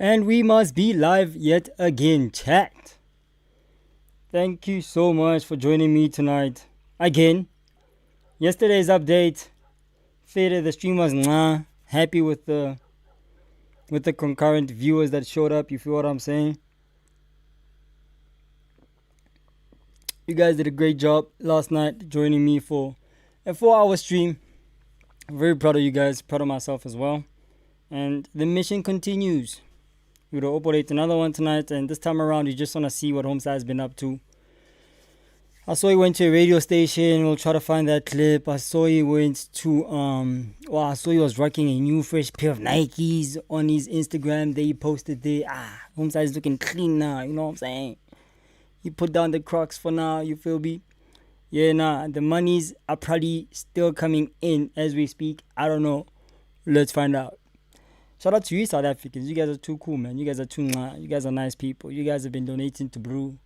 And we must be live yet again, chat. Thank you so much for joining me tonight. Again, yesterday's update, faded the stream was happy with the concurrent viewers that showed up, you feel what I'm saying? You guys did a great job last night joining me for a 4-hour stream. I'm very proud of you guys, proud of myself as well. And the mission continues. We're going to operate another one tonight, and this time around you just want to see what Homeside has been up to. I saw he went to a radio station. We'll try to find that clip. I saw he went to I saw he was rocking a new fresh pair of Nikes on his Instagram. They posted there. Homeside is looking clean now, you know what I'm saying? He put down the Crocs for now, you feel me? Yeah, the monies are probably still coming in as we speak. I don't know. Let's find out. Shout out to you, South Africans. You guys are too cool, man. You guys are you guys are nice people. You guys have been donating to Brew.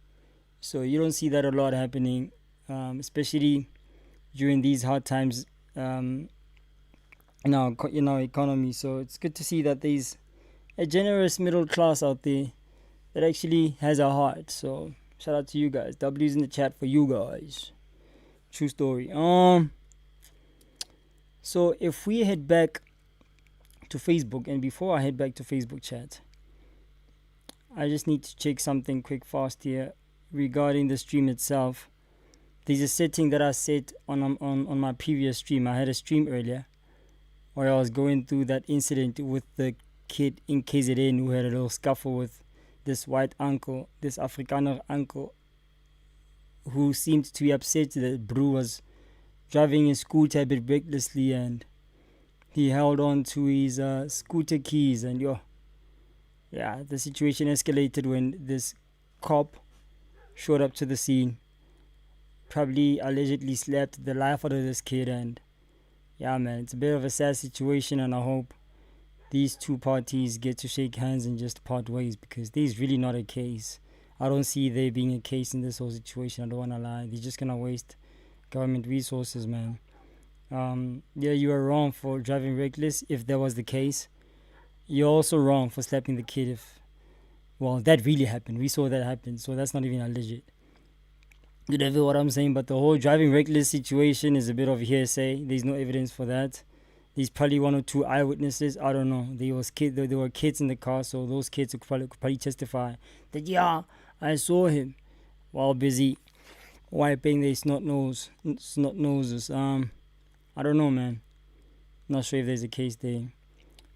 So you don't see that a lot happening, especially during these hard times in our economy. So it's good to see that there's a generous middle class out there that actually has a heart. So shout out to you guys. W's in the chat for you guys. True story. So if we head back to Facebook, and before I head back to Facebook chat, I just need to check something quick fast here regarding the stream itself. There's a setting that I set on my previous stream. I had a stream earlier where I was going through that incident with the kid in KZN who had a little scuffle with this white uncle, this Afrikaner uncle, who seemed to be upset that Brew was driving his scooter a bit recklessly, and he held on to his scooter keys, and the situation escalated when this cop showed up to the scene, probably allegedly slapped the life out of this kid. And it's a bit of a sad situation, and I hope these two parties get to shake hands and just part ways, because there's really not a case. I don't see there being a case in this whole situation. I don't want to lie. They're just gonna waste government resources, man. You are wrong for driving reckless if that was the case. You're also wrong for slapping the kid if, that really happened. We saw that happen, so that's not even alleged. You know what I'm saying? But the whole driving reckless situation is a bit of hearsay. There's no evidence for that. There's probably one or two eyewitnesses. I don't know. There were kids in the car, so those kids could probably testify that I saw him while busy wiping their snot noses. I don't know, man. Not sure if there's a case there.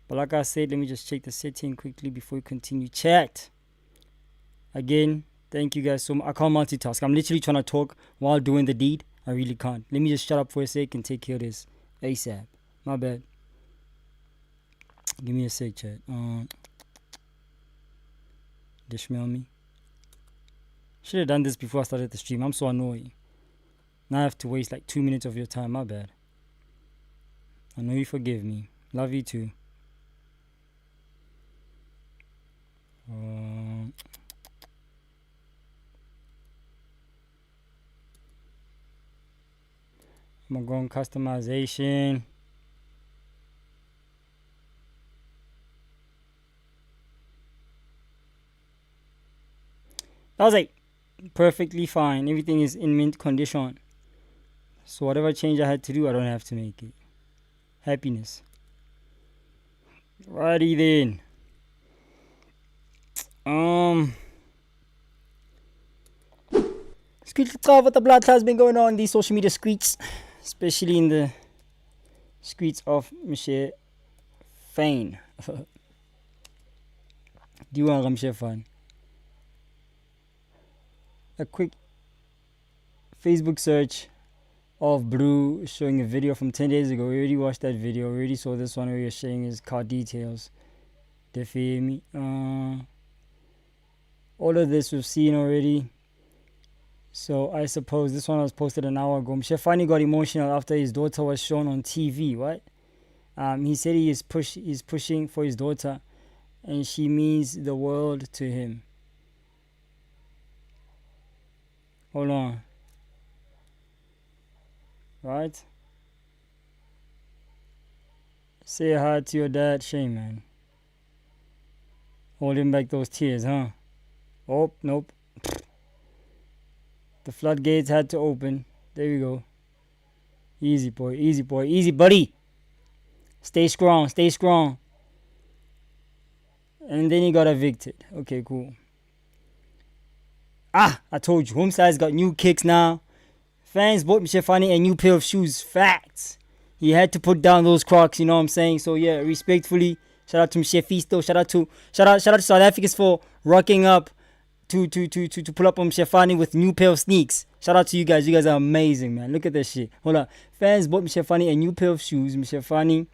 But like I said, let me just check the setting quickly before we continue. Chat. Again, thank you guys so much. I can't multitask. I'm literally trying to talk while doing the deed. I really can't. Let me just shut up for a sec and take care of this ASAP. My bad. Give me a sec, chat. Did you smell me? Should have done this before I started the stream. I'm so annoying. Now I have to waste like 2 minutes of your time. My bad. I know you forgive me. Love you too. I'm gonna go on customization. That was like perfectly fine. Everything is in mint condition. So whatever change I had to do, I don't have to make it. Happiness. Righty then. What the blood has been going on in these social media streets, especially in the streets of Mshefane. Do you want Mshefane? A quick Facebook search of Blue showing a video from 10 days ago. We already watched that video. We already saw this one where you're sharing his car details. They feel me? All of this we've seen already. So I suppose this one was posted an hour ago. Mshefane got emotional after his daughter was shown on TV. What? He said he is pushing for his daughter, and she means the world to him. Hold on. Right? Say hi to your dad, Shane, man. Holding back those tears, huh? Oh, nope. The floodgates had to open. There we go. Easy, boy. Easy, boy. Easy, buddy. Stay strong. Stay strong. And then he got evicted. Okay, cool. Ah, I told you. Homeside's got new kicks now. Fans bought Mshefane a new pair of shoes. Facts. He had to put down those Crocs, you know what I'm saying? So yeah, respectfully, shout out to Mshefisto. Shout out to South Africans for rocking up to pull up on Mshefane with new pair of sneaks. Shout out to you guys. You guys are amazing, man. Look at this shit. Hold on. Fans bought Mshefane a new pair of shoes. Mshefane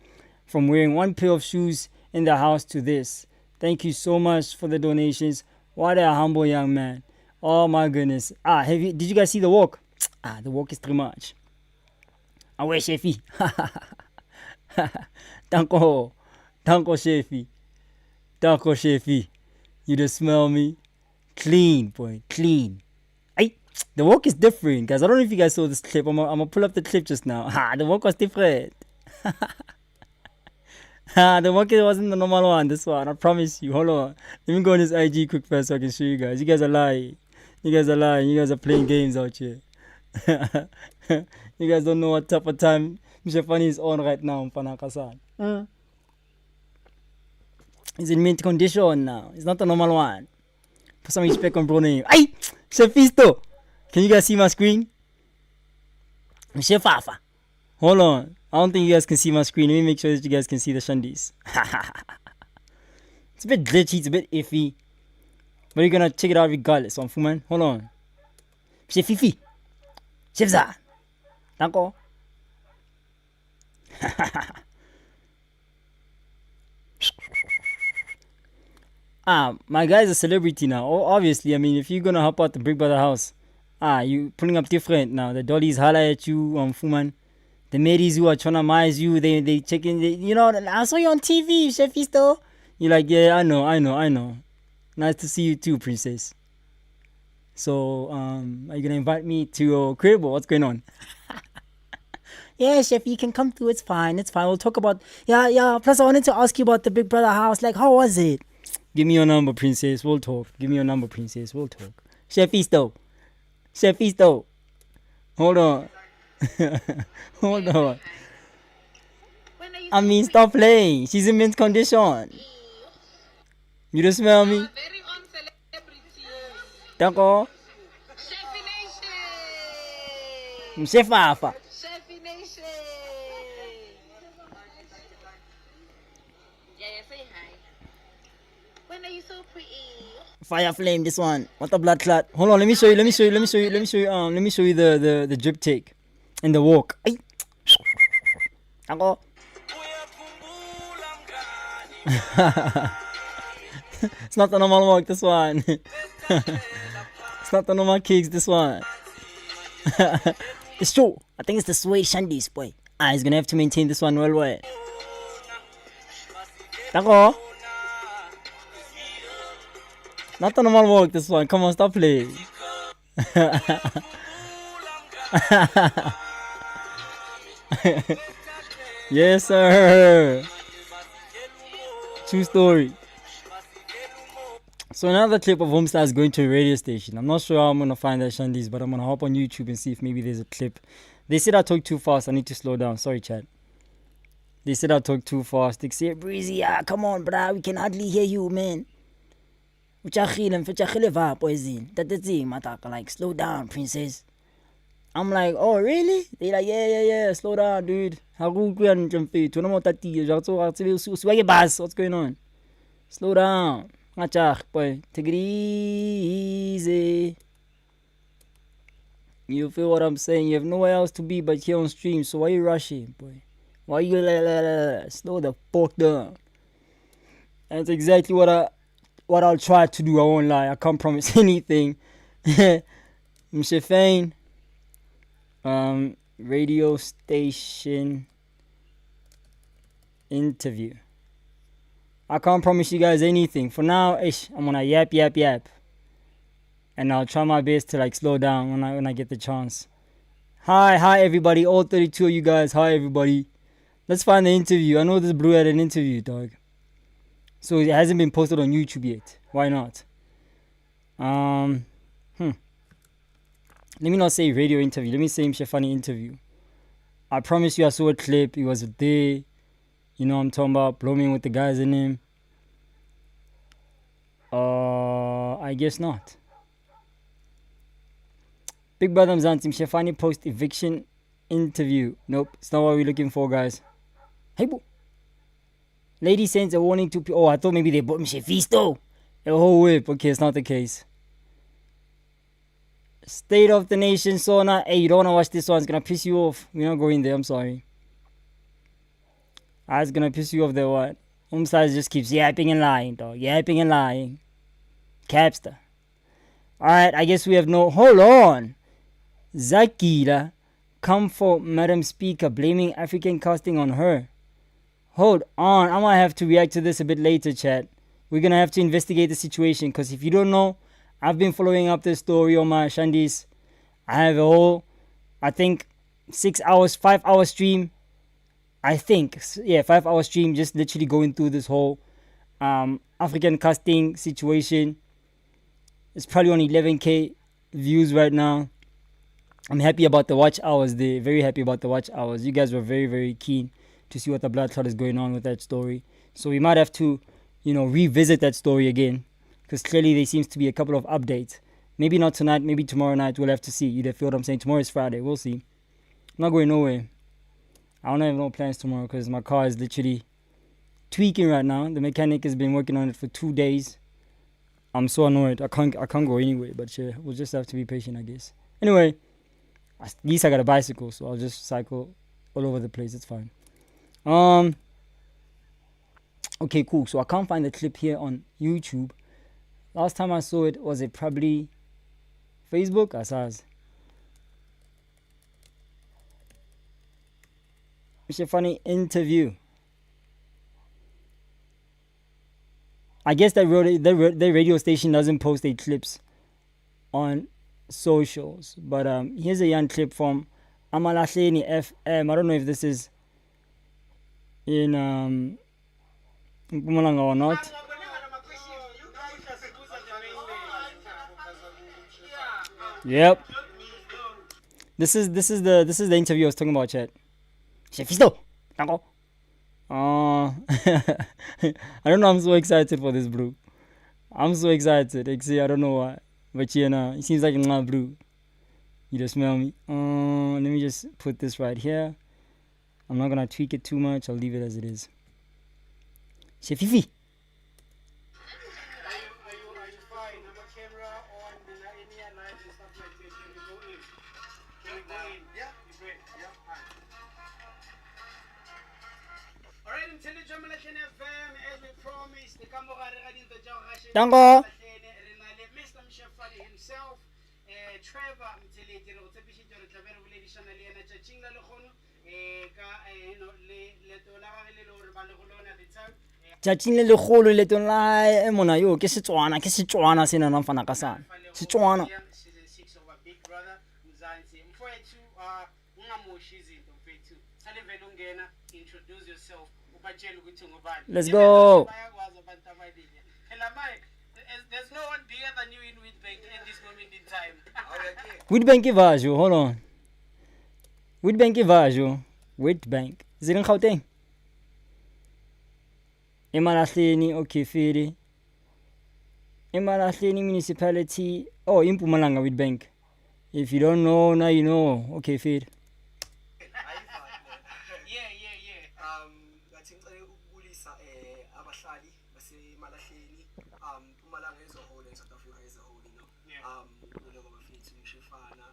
from wearing one pair of shoes in the house to this. Thank you so much for the donations. What a humble young man. Oh my goodness. Did you guys see the walk? The walk is too much. Away, Shefi. Danko, Shefi. Danko, Shefi. You just smell me? Clean, boy. Clean. The walk is different, guys. I don't know if you guys saw this clip. I'm gonna pull up the clip just now. The walk was different. The walk wasn't the normal one. This one, I promise you. Hold on. Let me go on his IG quick first so I can show you guys. You guys are lying. You guys are lying. You guys are playing games out here. You guys don't know what type of time Mshefane is on right now. He's in mint condition now. It's not the normal one. Put some respect on bro name. Ay! Shefisto! Can you guys see my screen? Mshefafa. Hold on. I don't think you guys can see my screen. Let me make sure that you guys can see the shandies. It's a bit glitchy. It's a bit iffy. But you're gonna check it out regardless. So, man. Hold on. Shefifi. Shefza. Danko. My guy's a celebrity now. Obviously, I mean, if you're gonna help out the Big Brother house, you pulling up different now. The dollies holler at you, Fuman. The ladies who are trying to mize you, they check in. You know, I saw you on TV, Shefisto. You're like, yeah, I know. Nice to see you too, princess. So, are you gonna invite me to your crib or what's going on? Yeah, Chef, you can come through. It's fine. We'll talk about. Yeah. Plus, I wanted to ask you about the Big Brother house. Like, how was it? Give me your number, princess. We'll talk. We'll talk. Chefisto. Hold on. Hold on. I mean, stop playing. She's in mint condition. You don't smell me? Danko. Mshefafa. Fire flame, this one. What a blood clot. Hold on, let me show you the drip take and the walk. Ay. Danko. It's not the normal walk, this one. It's not the normal kicks, this one. It's true. I think it's the suede shandies, boy. He's gonna have to maintain this one well. Danko. Not the normal walk, this one. Come on, stop playing. Yes, sir. True story. So another clip of Homestar is going to a radio station. I'm not sure how I'm going to find that shandies, but I'm going to hop on YouTube and see if maybe there's a clip. They said I talk too fast. I need to slow down. Sorry, chat. They said I talk too fast. They say, Breezy, come on, bruh. We can hardly hear you, man. Like, slow down, princess. I'm like, oh, really? They like, yeah, slow down, dude. What's going on? Slow down. Boy, take it easy. You feel what I'm saying? You have nowhere else to be but here on stream, so why you rushing, boy? Why you slow the fuck down? That's exactly what I'll try to do. I won't lie. I can't promise anything. Mshefane, radio station interview. I can't promise you guys anything. For now, I'm gonna yap. And I'll try my best to slow down when I get the chance. Hi everybody, all 32 of you guys. Hi everybody. Let's find the interview. I know this Blue had an interview, dog. So it hasn't been posted on YouTube yet. Why not? Let me not say radio interview. Let me say Mshefane interview. I promise you I saw a clip. It was there. You know what I'm talking about? Blooming with the guys in him. I guess not. Big Brother Mzansi, Mshefane post eviction interview. Nope, it's not what we're looking for, guys. Hey, boo. Lady sends a warning to people. Oh, I thought maybe they bought Mshefisto. A whole whip. Okay, it's not the case. State of the Nation sauna. Hey, you don't want to watch this one. It's going to piss you off. We're not going there. I'm sorry. It's going to piss you off there, what? Size just keeps yapping and lying, dog. Yapping and lying. Capster. Alright, I guess we have no... Hold on. Zakira. Come for Madam Speaker. Blaming African casting on her. Hold on. I might have to react to this a bit later, chat. We're going to have to investigate the situation. Because if you don't know, I've been following up this story on my Shandis. I have a whole, I think, 5-hour stream. I think, yeah, 5-hour stream, just literally going through this whole African casting situation. It's probably on 11k views right now. I'm happy about the watch hours there. Very happy about the watch hours. You guys were very, very keen to see what the blood clot is going on with that story. So we might have to, revisit that story again. Because clearly there seems to be a couple of updates. Maybe not tonight, maybe tomorrow night. We'll have to see. You feel what I'm saying? Tomorrow is Friday. We'll see. I'm not going nowhere. I don't have no plans tomorrow because my car is literally tweaking right now. The mechanic has been working on it for 2 days. I'm so annoyed. I can't go anywhere. But yeah, we'll just have to be patient, I guess. Anyway, at least I got a bicycle, so I'll just cycle all over the place. It's fine. Okay, cool. So I can't find the clip here on YouTube. Last time I saw it, was it probably Facebook? Asaz. Mshefane interview. I guess the radio station doesn't post their clips on socials. But here's a young clip from Amalahleni FM. I don't know if this is in Mpumalanga or not. Yep. This is the interview I was talking about, chat. Shefisto. I don't know, I'm so excited for this, bro. I'm so excited. I don't know why. But it seems like a blue. You just smell me. Let me just put this right here. I'm not gonna tweak it too much. I'll leave it as it is. Shefifi. Dango. Mr. Mshefane himself, Trevor Tšatšing le legolo letong la mona yo ke Setswana sena na mfana ka sana Setswana. Let's go. There's no one bigger than you in Witbank at this moment in time. Witbank ivajo, hold on. Witbank ivajo. Witbank. Zile in Gauteng. Emalahleni, okay, Fede. Emalahleni municipality. Oh, in Mpumalanga Witbank. If you don't know, now you know. Okay, Fede.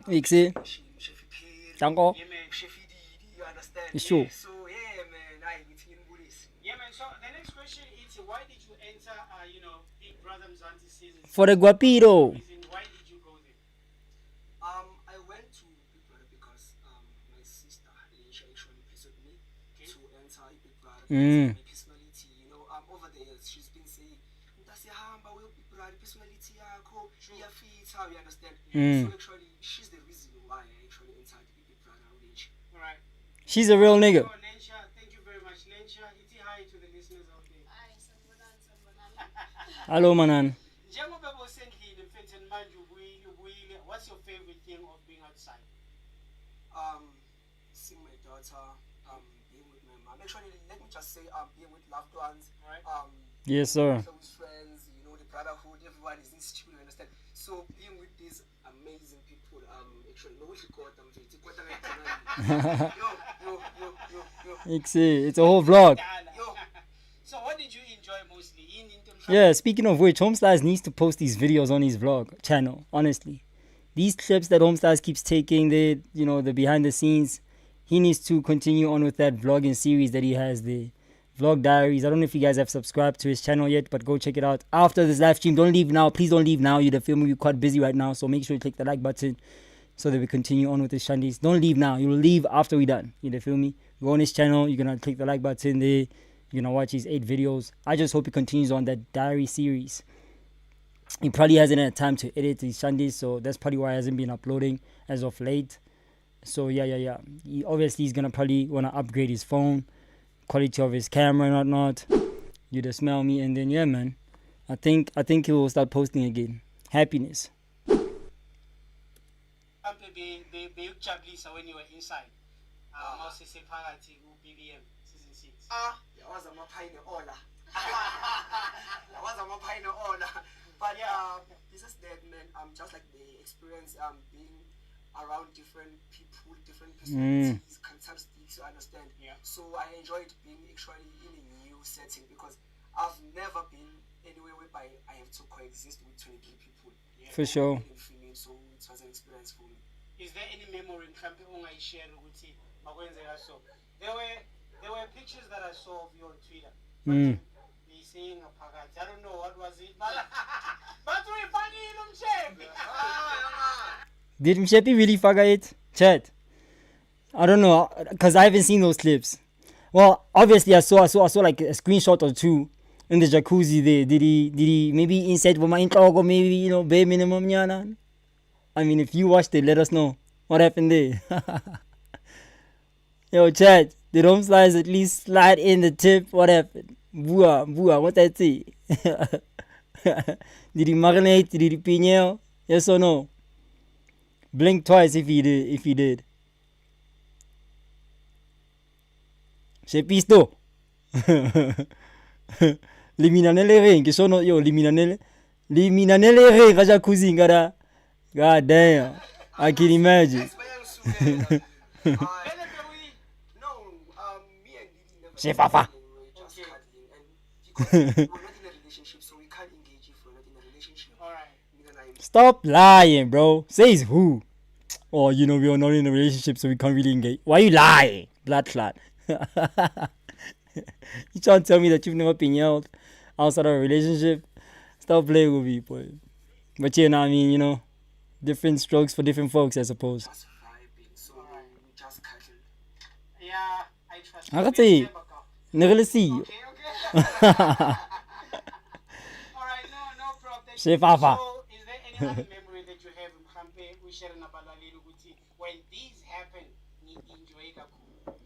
Ixi. Dango. Sure. So yeah, man, yeah, man. So the next question is, why did you enter, Big Brother Mzansi season? For the Guapiro. Why did you go there? I went to Big Brother because my sister actually pursued me to enter Big Brother. My personality, over the years she's been saying, Big Brother personality, how you understand? So actually, she's the reason why I actually entered Big Brother. Right. She's a real nigga. Thank you very much, Lensha. It's hi to the listeners out there. Hello, manan. Njengoba bosendlini mfethu manje ubuyile, what's your favorite thing of being outside? Seeing my daughter, being with my mom. Actually, let me just say, being with loved ones, Right. Yes, sir. close friends, the brotherhood, everyone is in studio, you understand? So being with these amazing people, actually, no, we should call them. It's a whole vlog. So what did you enjoy mostly? Yeah, speaking of which, Homeslice needs to post these videos on his vlog channel, honestly. These clips that Homeslice keeps taking, the behind the scenes, he needs to continue on with that vlogging series that he has, the vlog diaries. I don't know if you guys have subscribed to his channel yet, but go check it out after this live stream. Don't leave now. Please don't leave now. You're filming. We're quite busy right now, so make sure you click the like button so that we continue on with the shandies. Don't leave now. You'll leave after we're done. You feel me? Go on his channel. You're going to click the like button there. You're going to watch his 8 videos. I just hope he continues on that diary series. He probably hasn't had time to edit his shandies, so that's probably why he hasn't been uploading as of late. So yeah. He's going to probably want to upgrade his phone, quality of his camera and whatnot. You just smell me, and then yeah, man. I think he will start posting again. Happiness. Beyukujabulisa when you were inside. Mawusesephakathi ku-BBM season 6. Was a mapine order. Was a mapine order. But this is that, man. Just like the experience being around different people, different personalities, characteristics, you understand. Yeah. So I enjoyed being actually in a new setting because I've never been anywhere whereby I have to coexist with 23 people. Yeah. For sure. So it was an experience for me. Is there any memory mhlawumbe ungayishare ukuthi makwenzeka so? There were pictures that I saw of you on Twitter. They saying ngaphakathi. I don't know what was it, but uyifakile Mshefane. Did Mshefane really faggot it? Chat. I don't know, because I haven't seen those clips. Well, obviously I saw like a screenshot or two in the jacuzzi there. Did he maybe inside for my intro or maybe bare minimum nyana? I mean, if you watched it, let us know what happened there. Yo, chat, did Homeslice at least slide in the tip? What happened? Bua, what that say? Did he marinate? Did he piñeo? Yes or no? Blink twice if he did. Shepisto. Liminanele ring, que sono yo liminanele ring ga jacuzzi ngara. God damn. I can imagine. Shefafa. We're not in a relationship, so we can't engage if we're not in a relationship. Alright. Stop lying, bro. Says who? Oh, we are not in a relationship, so we can't really engage. Why you lie? Blood clot. You trying to tell me that you've never been yelled outside of a relationship? Stop playing with me, boy. But yeah, I mean, different strokes for different folks, I suppose. Just vibing, so we just cuddle. Yeah, I trust I can say, never see. Okay. Alright, no problem. Shefafa. So, is there any other memory that you have mhlawumbe ushare nabalaleli ukuthi when these happen ni enjoy kakhulu?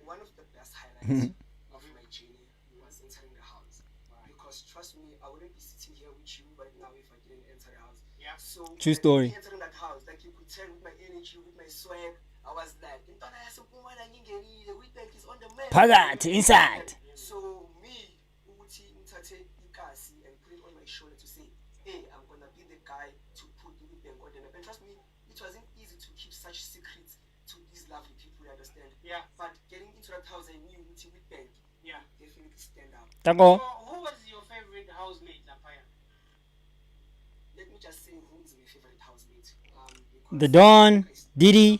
One of the best highlights of my journey was entering the house. Because trust me, I wouldn't be sitting here with you right now if I didn't enter the house. Yeah. So True story. entering that house, like you could tell with my energy, with my swag, I was like, Whitbank is on the map. Pagat inside. So me, Uti Ntate Ikasi and put it on my shoulder to say, hey, I'm gonna be the guy to put the Whitbank on the map. And trust me, it wasn't easy to keep such secrets to these lovely people, you understand? Yeah. But getting into that house, I knew Uti Whitbank. Yeah. Definitely stand out. Tango. So, who was your favorite housemate, Lapaya? Let me just say who is my favorite housemate. The Don, Diddy.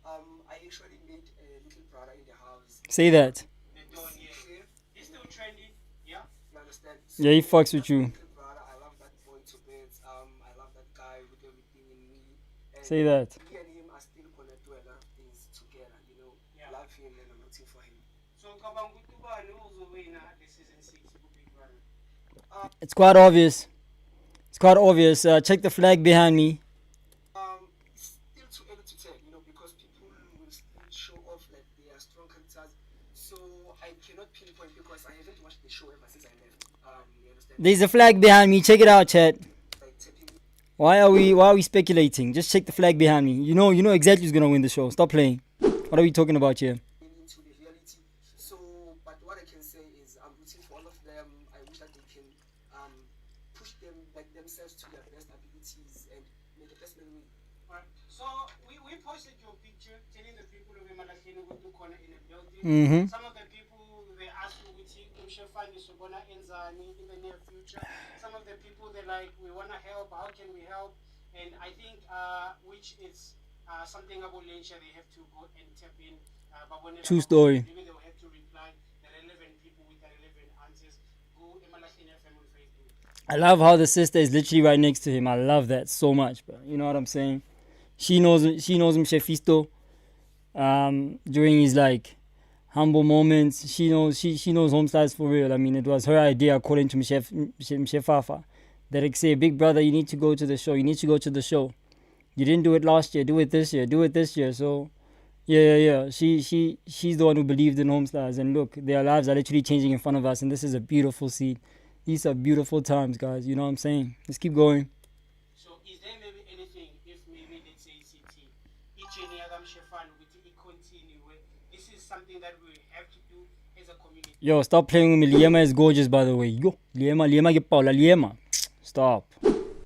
I actually made a little brother in the house. Say that. The Don, yeah. He's still trendy, yeah? You understand? Yeah, he fucks with you. Little brother, I love that boy to bits. I love that guy with everything in me. And Say that. Me and him are still gonna do a lot of things together. Yeah. Love him and I'm rooting for him. So, Kabangutubani uzowina the season 6 Big Brother. It's quite obvious. Check the flag behind me. It's still too early to tell, because people will still show off like they are strong characters. So I cannot pinpoint because I haven't watched the show ever since I left. You There's a flag behind me. Check it out, chat. like tapping Why are we speculating? Just check the flag behind me. You know exactly who's gonna win the show. Stop playing. What are we talking about here? into the reality. So, but what I can say is I'm rooting for all of them. I wish that they can push them like themselves to their best abilities and make the best man win. Right. So we posted your picture telling the people of Emalahleni what to corner in a building. Mm-hmm. Some of the people they asked you which Mshefane Sivana Mzansi in the near future. Some of the people they're like, we wanna help, how can we help? And I think which is something about nature they have to go and tap in. But whenever True story. maybe they will have to reply the relevant people with the relevant answers. Go Emalahleni FM on Facebook. I love how the sister is literally right next to him. I love that so much, bro. You know what I'm saying? She knows Mshefisto. During his like humble moments, she knows Homestars for real. I mean, it was her idea, according to Mshefafa, that it say, "Big brother, you need to go to the show. You need to go to the show. You didn't do it last year. Do it this year. Do it this year." So, yeah. She's the one who believed in Homestars, and look, their lives are literally changing in front of us, and this is a beautiful scene. These are beautiful times, guys. You know what I'm saying? Let's keep going. So is there maybe anything if maybe let's say CT each and other Mshefane with it continue where this is something that we have to do as a community? Yo, stop playing with me. Liema is gorgeous, by the way. Yo, Liema get Paula. Liema. Stop.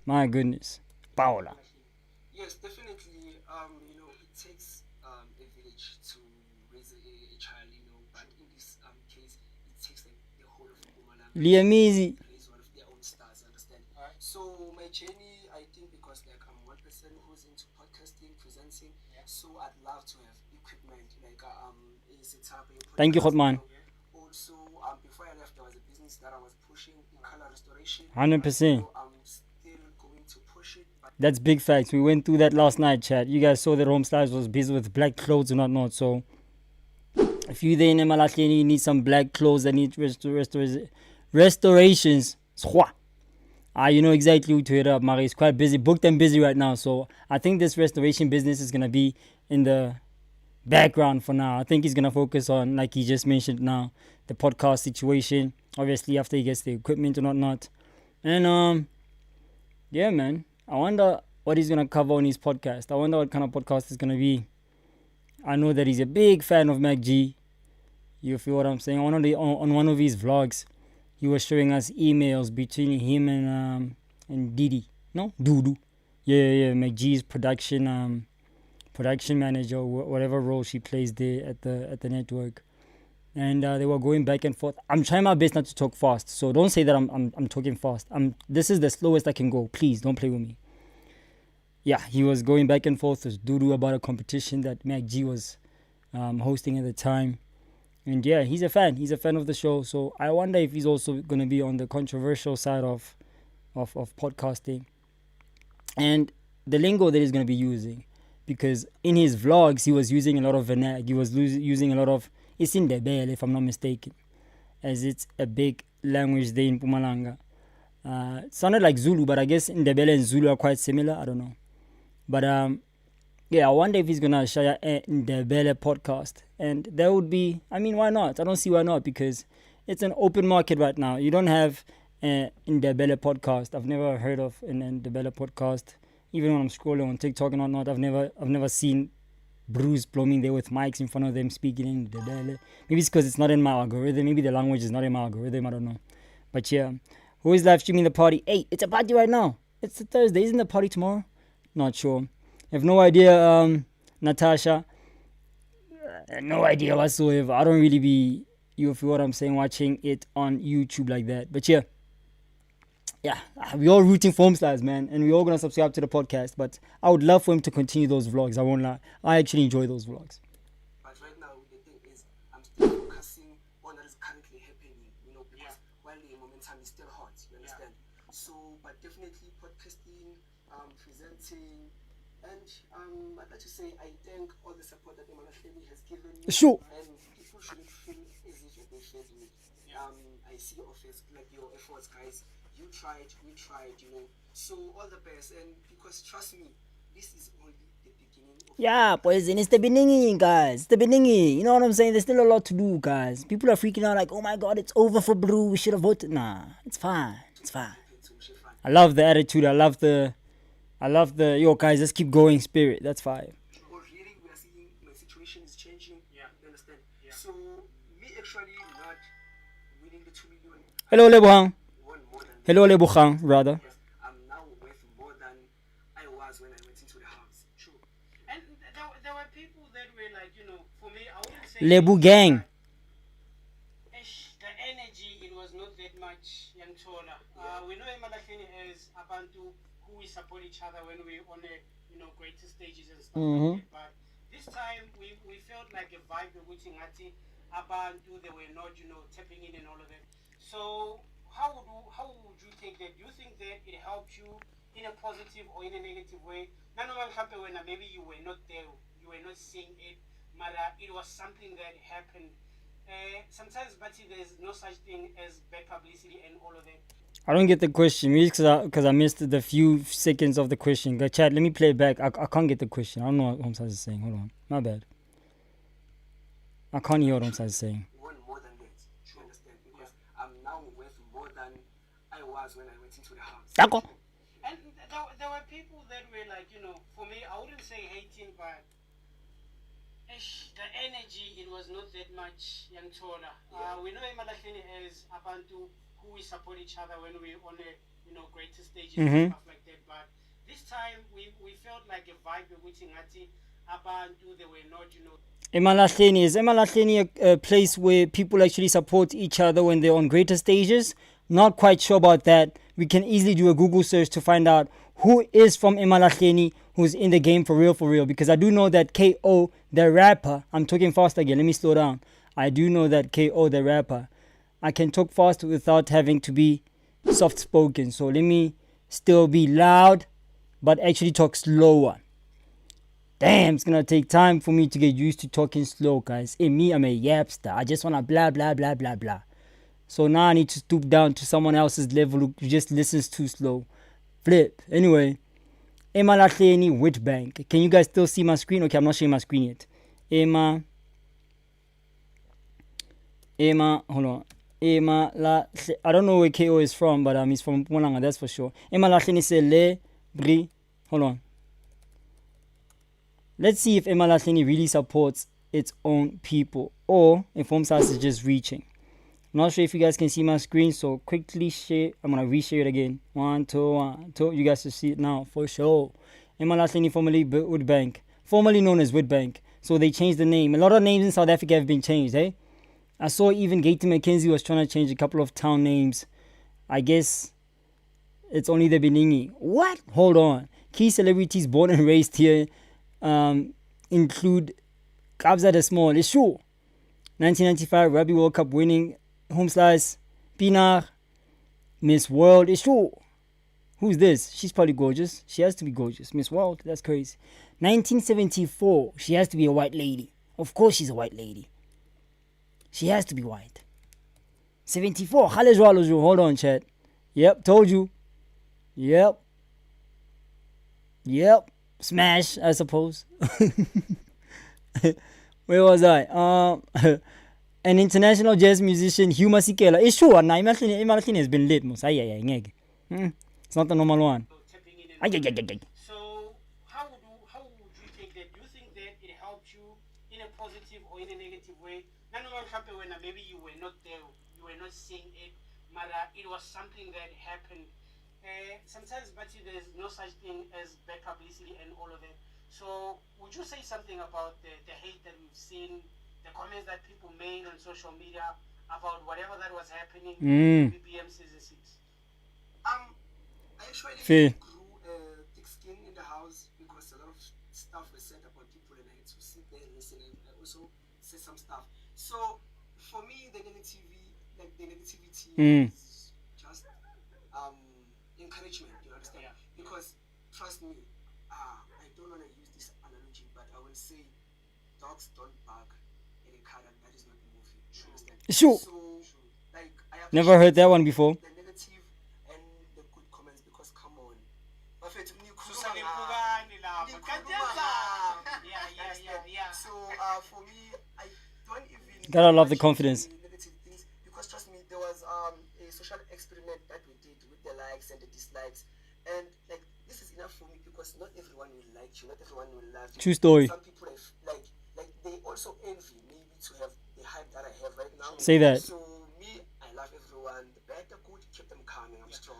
My goodness. Paula. Yes, definitely. It takes a village to raise a child. But in this case, it takes like the whole of Mpumalanga. Liemizi. Raise one of their own stars. Understand? So my journey, I think, because like I'm one person who's into podcasting, presenting. So I'd love to have equipment like a setup. Thank you, Hotman. Also, before I left, there was a business that I was pushing in color restoration. 100%. So I'm still going to push it. But That's big facts. We went through that last night, chat. You guys saw that Homestars was busy with black clothes and whatnot. So, if you there in Emalahleni, you need some black clothes that need restorations. You know exactly who to hit up, Mari. He's quite busy, booked and busy right now. So, I think this restoration business is going to be in the background for now. I think he's going to focus on, like he just mentioned now, the podcast situation. Obviously, after he gets the equipment and whatnot. And, yeah, man. I wonder what he's going to cover on his podcast. I wonder what kind of podcast it's going to be. I know that he's a big fan of Mac G. You feel what I'm saying? On one of his vlogs, he was showing us emails between him and Didi. No? Dudu. Yeah. Mac G's production manager, whatever role she plays there at the network. And they were going back and forth. I'm trying my best not to talk fast, so don't say that I'm talking fast. This is the slowest I can go. Please don't play with me. Yeah, he was going back and forth with Dudu about a competition that Mac G was hosting at the time. And yeah, he's a fan. He's a fan of the show. So I wonder if he's also going to be on the controversial side of podcasting and the lingo that he's going to be using. Because in his vlogs, he was using a lot of vernac. He was using a lot of Isindebele, if I'm not mistaken, as it's a big language there in Mpumalanga. It sounded like Zulu, but I guess Ndebele and Zulu are quite similar. I don't know. But yeah, I wonder if he's going to share a Ndebele podcast. And that would be, I mean, why not? I don't see why not, because it's an open market right now. You don't have an Ndebele podcast. I've never heard of an Ndebele podcast. Even when I'm scrolling on TikTok and whatnot, I've never seen Bruce blooming there with mics in front of them speaking in Ndebele. Maybe it's because it's not in my algorithm. Maybe the language is not in my algorithm. I don't know. But yeah, who is live streaming the party? Hey, it's a party right now. It's a Thursday. Isn't the party tomorrow? Not sure. I have no idea, Natasha. No idea whatsoever. I don't really be, you feel what I'm saying, watching it on YouTube like that. But yeah, we're all rooting for Homestars, man. And we're all going to subscribe to the podcast. But I would love for him to continue those vlogs. I won't lie. I actually enjoy those vlogs. But right now, the thing is, I'm still focusing on what is currently happening, because while the momentum is still hot, you understand? So, but definitely podcasting, presenting, and I'd like to say I thank all the support that Emalahleni has given me. Sure. And people shouldn't feel as if they failed me. I see your efforts, like your efforts, guys. You tried, we tried, So all the best, and because trust me, this is only the beginning of Yeah, boys, and it's the beginning, guys. It's the beginning. You know what I'm saying? There's still a lot to do, guys. People are freaking out like, oh my God, it's over for Blue. We should have voted. Nah, it's fine. It's fine. to Mshefane. I love the attitude. I love the yo guys, let's keep going spirit. That's fine. Already we are seeing my situation is changing. Yeah. You understand? Yeah. So me actually not winning the 2 million. Hello Lebohang. Won more than Hello Lebohang, rather. Yes, I'm now worth more than I was when I went into the house. True. And there were people that were like, for me, I wouldn't say. Lebu gang. The energy, it was not that much. Yantola. We know Emalakeni as Abantu who we support each other when we're on a, greater stages and stuff like that. But this time we felt like a vibe which Ngati Abantu, they were not, tapping in and all of that. So how would you take that? Do you think that it helped you in a positive or in a negative way? None of them happened when maybe you were not there, you were not seeing it, but it was something that happened. Sometimes, but there's no such thing as bad publicity and all of that. I don't get the question. Maybe because I missed the few seconds of the question. Go chat. Let me play it back. I can't get the question. I don't know what Homsaz is saying. Hold on. My bad. I can't hear what Homsaz is saying. Won more than that. You understand? Because I'm now worth more than I was when I went into the house. D'accord. And there were people that were like, for me, I wouldn't say hating, but the energy, it was not that much. Yantola. We know Emalakeni as Abantu who we support each other when we're on a, greater stages and stuff like that. But this time we felt like a vibe which Ngati Abantu, they were not, Emalahleni, is Emalahleni a place where people actually support each other when they're on greater stages? Not quite sure about that. We can easily do a Google search to find out who is from Emalahleni who's in the game for real. Because I do know that KO, the rapper, I'm talking fast again, let me slow down. I do know that KO, the rapper, I can talk fast without having to be soft spoken. So let me still be loud, but actually talk slower. Damn, it's gonna take time for me to get used to talking slow, guys. In me, I'm a yapster. I just wanna blah, blah, blah, blah, blah. So now I need to stoop down to someone else's level who just listens too slow. Flip. Anyway, Emalahleni Witbank. Can you guys still see my screen? Okay, I'm not showing my screen yet. Emma, hold on. I don't know where KO is from, but he's from Mpumalanga, that's for sure. Emalahleni se le hold on. Let's see if Emalahleni really supports its own people or if Homsas is just reaching. I'm not sure if you guys can see my screen, so quickly share. I'm gonna reshare it again. 1, 2, 1, 2. You guys should see it now for sure. Emalahleni, formerly Witbank, formerly known as Witbank. So they changed the name. A lot of names in South Africa have been changed, eh? I saw even Gate McKenzie was trying to change a couple of town names. I guess it's only the Beningi. What? Hold on. Key celebrities born and raised here include Kabza the Small, it's true. 1995 Rugby World Cup winning home slice, Pinar, Miss World, it's true. Who's this? She's probably gorgeous. She has to be gorgeous. Miss World, that's crazy. 1974, she has to be a white lady. Of course she's a white lady. She has to be white. 74. Hold on, chat. Yep, told you. Yep. Smash, I suppose. Where was I? An international jazz musician, Hugh Masekela. It's true. Emalahleni has been lit. It's not the normal one. So how would you take that? Do you think that it helped you in a positive or in a negative way? None of happened when maybe you were not there, you were not seeing it, but it was something that happened. Sometimes, but there's no such thing as bad publicity and all of that. So would you say something about the hate that we've seen, the comments that people made on social media about whatever that was happening in BBM season 6? I actually Fair. grew thick skin in the house because a lot of stuff was said about people and I had to sit there and listen and I also say some stuff. So for me, the negativity is just encouragement. You understand? Yeah. Because trust me, I don't want to use this analogy, but I will say dogs don't bark at a car and that is not moving. You understand? Sure. So like I Never heard that one before. the negative and the good comments because come on. Yeah. So for me, I don't even Gotta love the watch confidence. negative things because trust me, there was a social experiment that we did with likes and the dislikes. And like this is enough for me because not everyone will like you, not everyone will love you. True story. Some people have like they also envy maybe to have the hype that I have right now. Say that. So me, I love everyone. The bad, the good, keep them coming. I'm strong.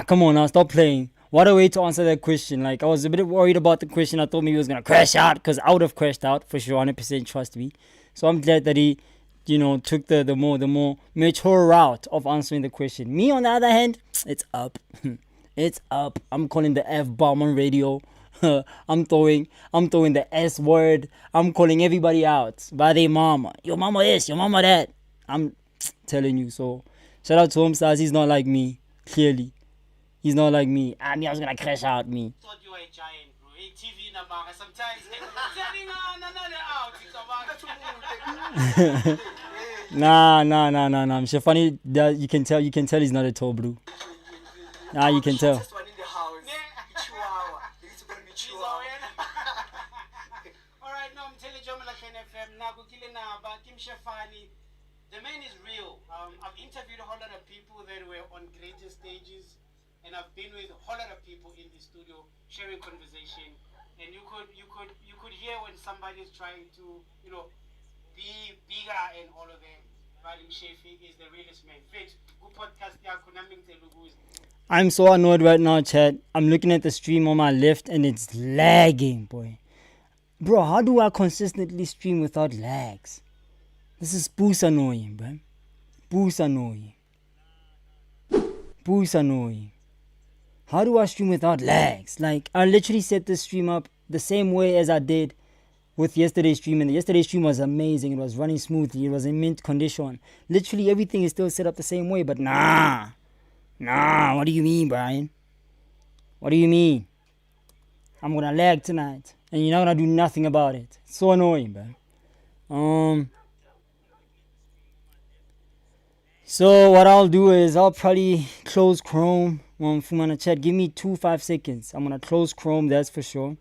Come on now, stop playing. What a way to answer that question. Like, I was a bit worried about the question. I thought maybe he was going to crash out, because I would have crashed out for sure, 100%, trust me. So I'm glad that he, took the more mature route of answering the question. Me, on the other hand, it's up. It's up. I'm calling the F-bomb on radio. I'm throwing the S word. I'm calling everybody out by their mama. Your mama this, your mama that. I'm telling you. So shout out to him, Stars. He's not like me. Clearly, he's not like me. I was gonna crash out me. Thought you were a giant, bro. A TV number. Sometimes telling another out. Nah. Mshefane, you can tell he's not a tall bro. Nah, you can tell. Alright, now I'm telling you, FM, Mshefane. The man is real. I've interviewed a whole lot of people that were on greater stages, and I've been with a whole lot of people in the studio sharing conversation. And you could hear when somebody is trying to, be bigger and all of them. But Mshefane is the realest man. Fit, good podcast. I'm so annoyed right now, chat. I'm looking at the stream on my left and it's lagging, boy. Bro, how do I consistently stream without lags? This is boost annoying, bro. Boost annoying. How do I stream without lags? Like, I literally set this stream up the same way as I did with yesterday's stream. And yesterday's stream was amazing. It was running smoothly. It was in mint condition. Literally everything is still set up the same way. But nah. What do you mean, Brian? What do you mean? I'm gonna lag tonight. And you're not gonna do nothing about it. It's so annoying, bro. So what I'll do is I'll probably close Chrome. Fumana chat, give me 5 seconds. I'm gonna close Chrome, that's for sure.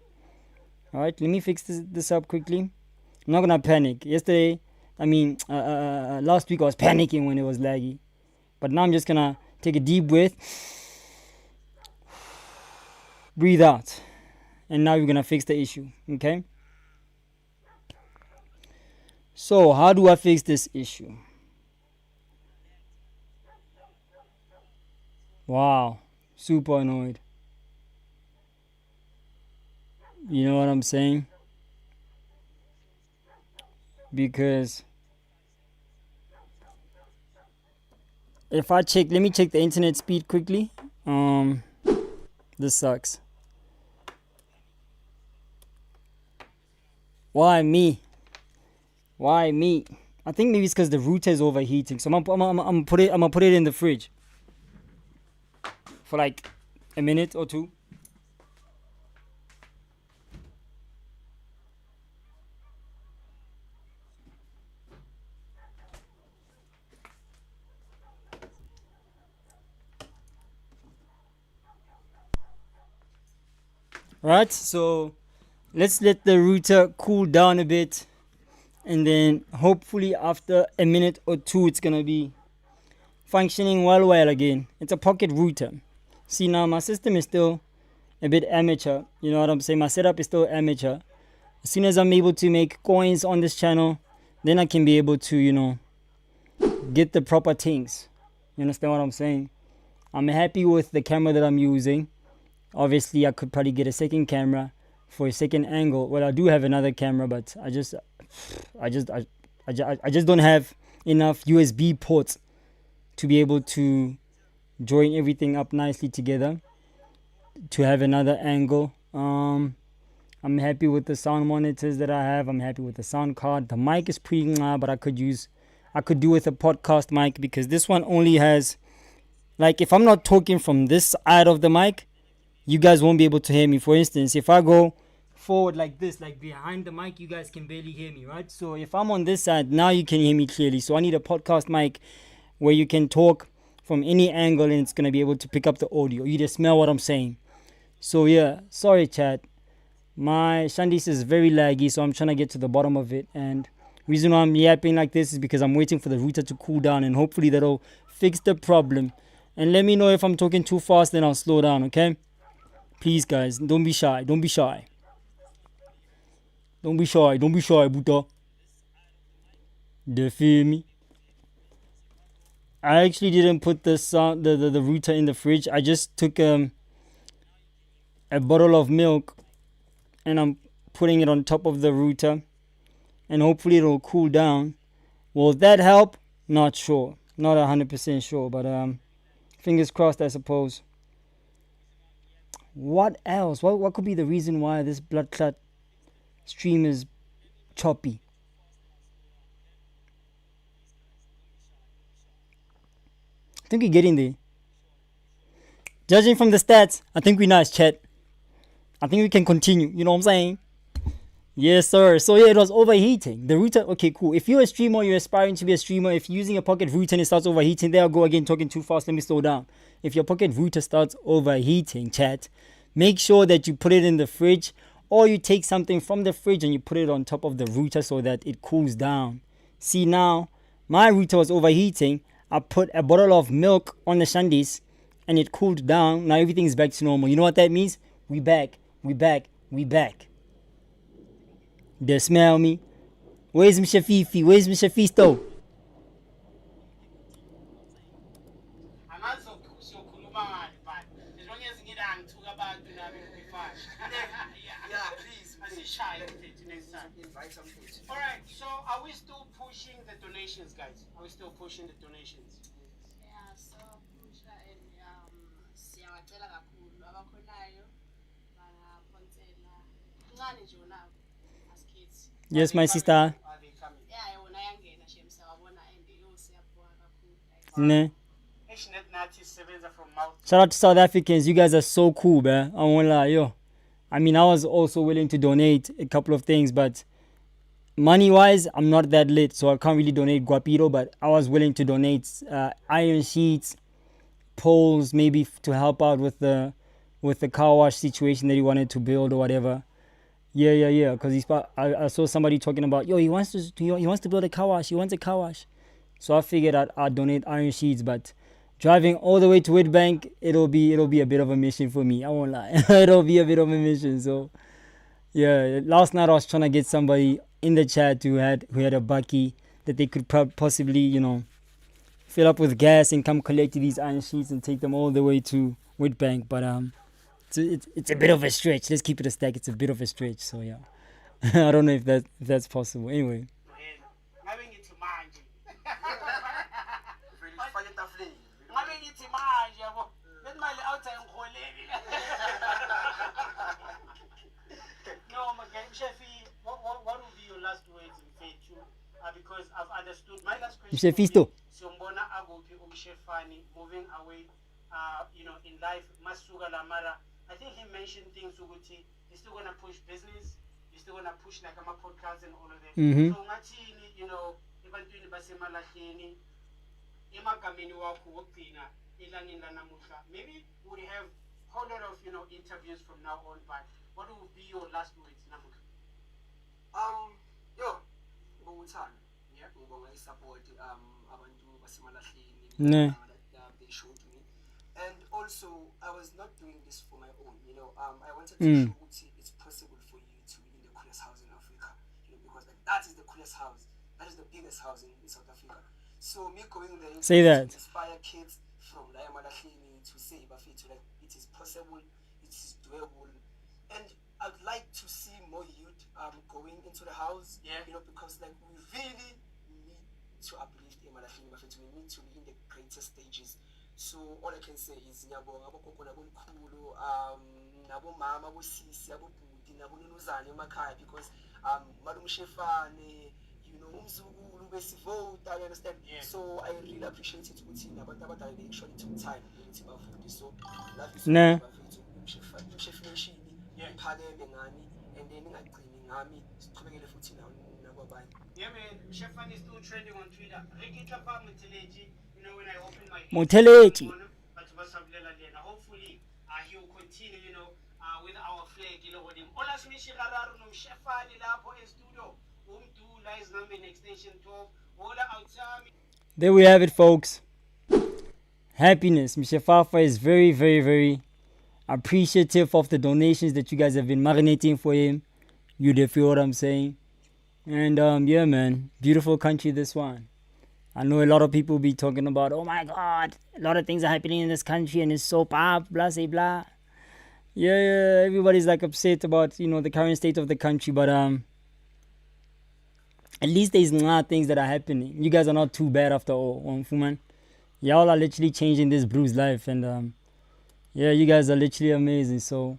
Alright, let me fix this up quickly. I'm not gonna panic. Last week I was panicking when it was laggy. But now I'm just gonna take a deep breath. Breathe out. And now we're gonna fix the issue. Okay? So how do I fix this issue? Wow, super annoyed. You know what I'm saying? Because if I check, let me check the internet speed quickly. This sucks. Why me? I think maybe it's because the router is overheating. So I'm gonna put it in the fridge for like a minute or two. Right, so let's let the router cool down a bit, and then hopefully after a minute or two it's gonna be functioning well again. It's a pocket router. See, now my system is still a bit amateur. You know what I'm saying? My setup is still amateur. As soon as I'm able to make coins on this channel, then I can be able to, get the proper things. You understand what I'm saying? I'm happy with the camera that I'm using. Obviously, I could probably get a second camera for a second angle. Well, I do have another camera, but I just don't have enough USB ports to be able to join everything up nicely together to have another angle. I'm happy with the sound monitors that I have. I'm happy with the sound card. The mic is pretty but I could do with a podcast mic, because this one only has, like, if I'm not talking from this side of the mic, you guys won't be able to hear me. For instance, if I go forward like this, like behind the mic, you guys can barely hear me, right? So if I'm on this side, now you can hear me clearly. So I need a podcast mic where you can talk from any angle and it's going to be able to pick up the audio. You just smell what I'm saying. So yeah, sorry chat. My Shandis is very laggy, so I'm trying to get to the bottom of it. And reason why I'm yapping like this is because I'm waiting for the router to cool down, and hopefully that'll fix the problem. And let me know if I'm talking too fast, then I'll slow down, okay? Please, guys, don't be shy. Don't be shy. Don't be shy. Don't be shy, Buddha. Do you feel me? I actually didn't put the router in the fridge. I just took a bottle of milk and I'm putting it on top of the router, and hopefully it'll cool down. Will that help? Not sure. Not 100% sure, but fingers crossed, I suppose. What else? What could be the reason why this blood clot stream is choppy? I think we're getting there. Judging from the stats, I think we're nice, chat. I think we can continue. You know what I'm saying? Yes, sir. So yeah, it was overheating. The router, okay, cool. If you're a streamer, you're aspiring to be a streamer, if you're using a pocket router and it starts overheating, there I go again, talking too fast. Let me slow down. If your pocket router starts overheating, chat, make sure that you put it in the fridge, or you take something from the fridge and you put it on top of the router so that it cools down. See, now my router was overheating. I put a bottle of milk on the shandies and it cooled down. Now everything is back to normal. You know what that means? We back. They smell me. Where's Mshefifi? Where's Mshefisto? Alright, so are we still pushing the donations, guys? Are we still pushing the donations? Yeah, so pusha and siyawacela kakhulu abakhonayo bangaphonsela incane nje wona askithi. Yes, my sister. Are they coming? Yeah, yona yangena nje msiyabona and siyabonga kakhulu. Ne. From mouth. Shout out to South Africans. You guys are so cool, man. I won't lie, yo. I mean, I was also willing to donate a couple of things, but money-wise, I'm not that lit, so I can't really donate guapiro, but I was willing to donate iron sheets, poles, maybe to help out with the car wash situation that he wanted to build or whatever. Yeah. Because I saw somebody talking about, yo, he wants to build a car wash. He wants a car wash. So I figured I'd donate iron sheets, but driving all the way to Witbank, it'll be a bit of a mission for me. I won't lie. It'll be a bit of a mission. So yeah, last night I was trying to get somebody in the chat who had a bucky that they could possibly, fill up with gas and come collect these iron sheets and take them all the way to Witbank. But it's a bit of a stretch. Let's keep it a stack. It's a bit of a stretch. So yeah, I don't know if that's possible. Anyway. What will be your last words in faith too? Because I've understood. My last question. Mshefisto. Simbona aguphi Mshefane moving away, in life. Masuka lamara. I think he mentioned things ukuthi he's still gonna push business. He's still gonna push like my podcast and all of that. So ngathini, ebantwini basemalahleni, emagameni wakho wokugcina elangeni lanamuhla. Maybe we would have a whole lot of interviews from now on, but what will be your last words, namuhla? Ngikuthanda. Yeah, ngibonga isupport abantu basemalahleni. Ne. They showed me. And also I was not doing this for my own, I wanted to show it's possible for you to be in the coolest house in Africa, because that is the coolest house. That is the biggest house in South Africa. So me going there Say that. to inspire kids from La Malahleni to say Bafethu, like it is possible, it is doable. And I'd like to see more youth going into the house, because like we really need to uplift Malahleni Bafethu. We need to be in the greatest stages. So all I can say is ngiyabonga abogogo nabomkhulu, nabomama, abosisi, abobhuti, nabonunuzane emakhaya, because Mshefane, umzukulu besivota, you understand? Yeah. So I really appreciate it ukuthi nabantu abadala they actually took time ukuthi bafunde. So love you so Ne. much Mshefane iphakeme ngani, and then ingagcini ngami, siqhubekele futhi nakwabanye. Yeah, man. Mshefane is still trending on Twitter. Ricky Trapa Muteleji, when I open my Muteleji. hopefully he will continue, with our flag, with him. Ola Smishi Gararu no Mshefane lapho in studio. Umdula is number in extension 12. Ola outside. There we have it, folks. happiness. Mshefafa is very, very, very appreciative of the donations that you guys have been marinating for him. You do feel what I'm saying? And yeah, man, beautiful country this one. I know a lot of people be talking about, oh my God, a lot of things are happening in this country and it's so pop, blah, say blah. Yeah, everybody's like upset about the current state of the country, but at least there's not things that are happening. You guys are not too bad after all, Fuman. Y'all are literally changing this bruised life, and yeah, you guys are literally amazing. So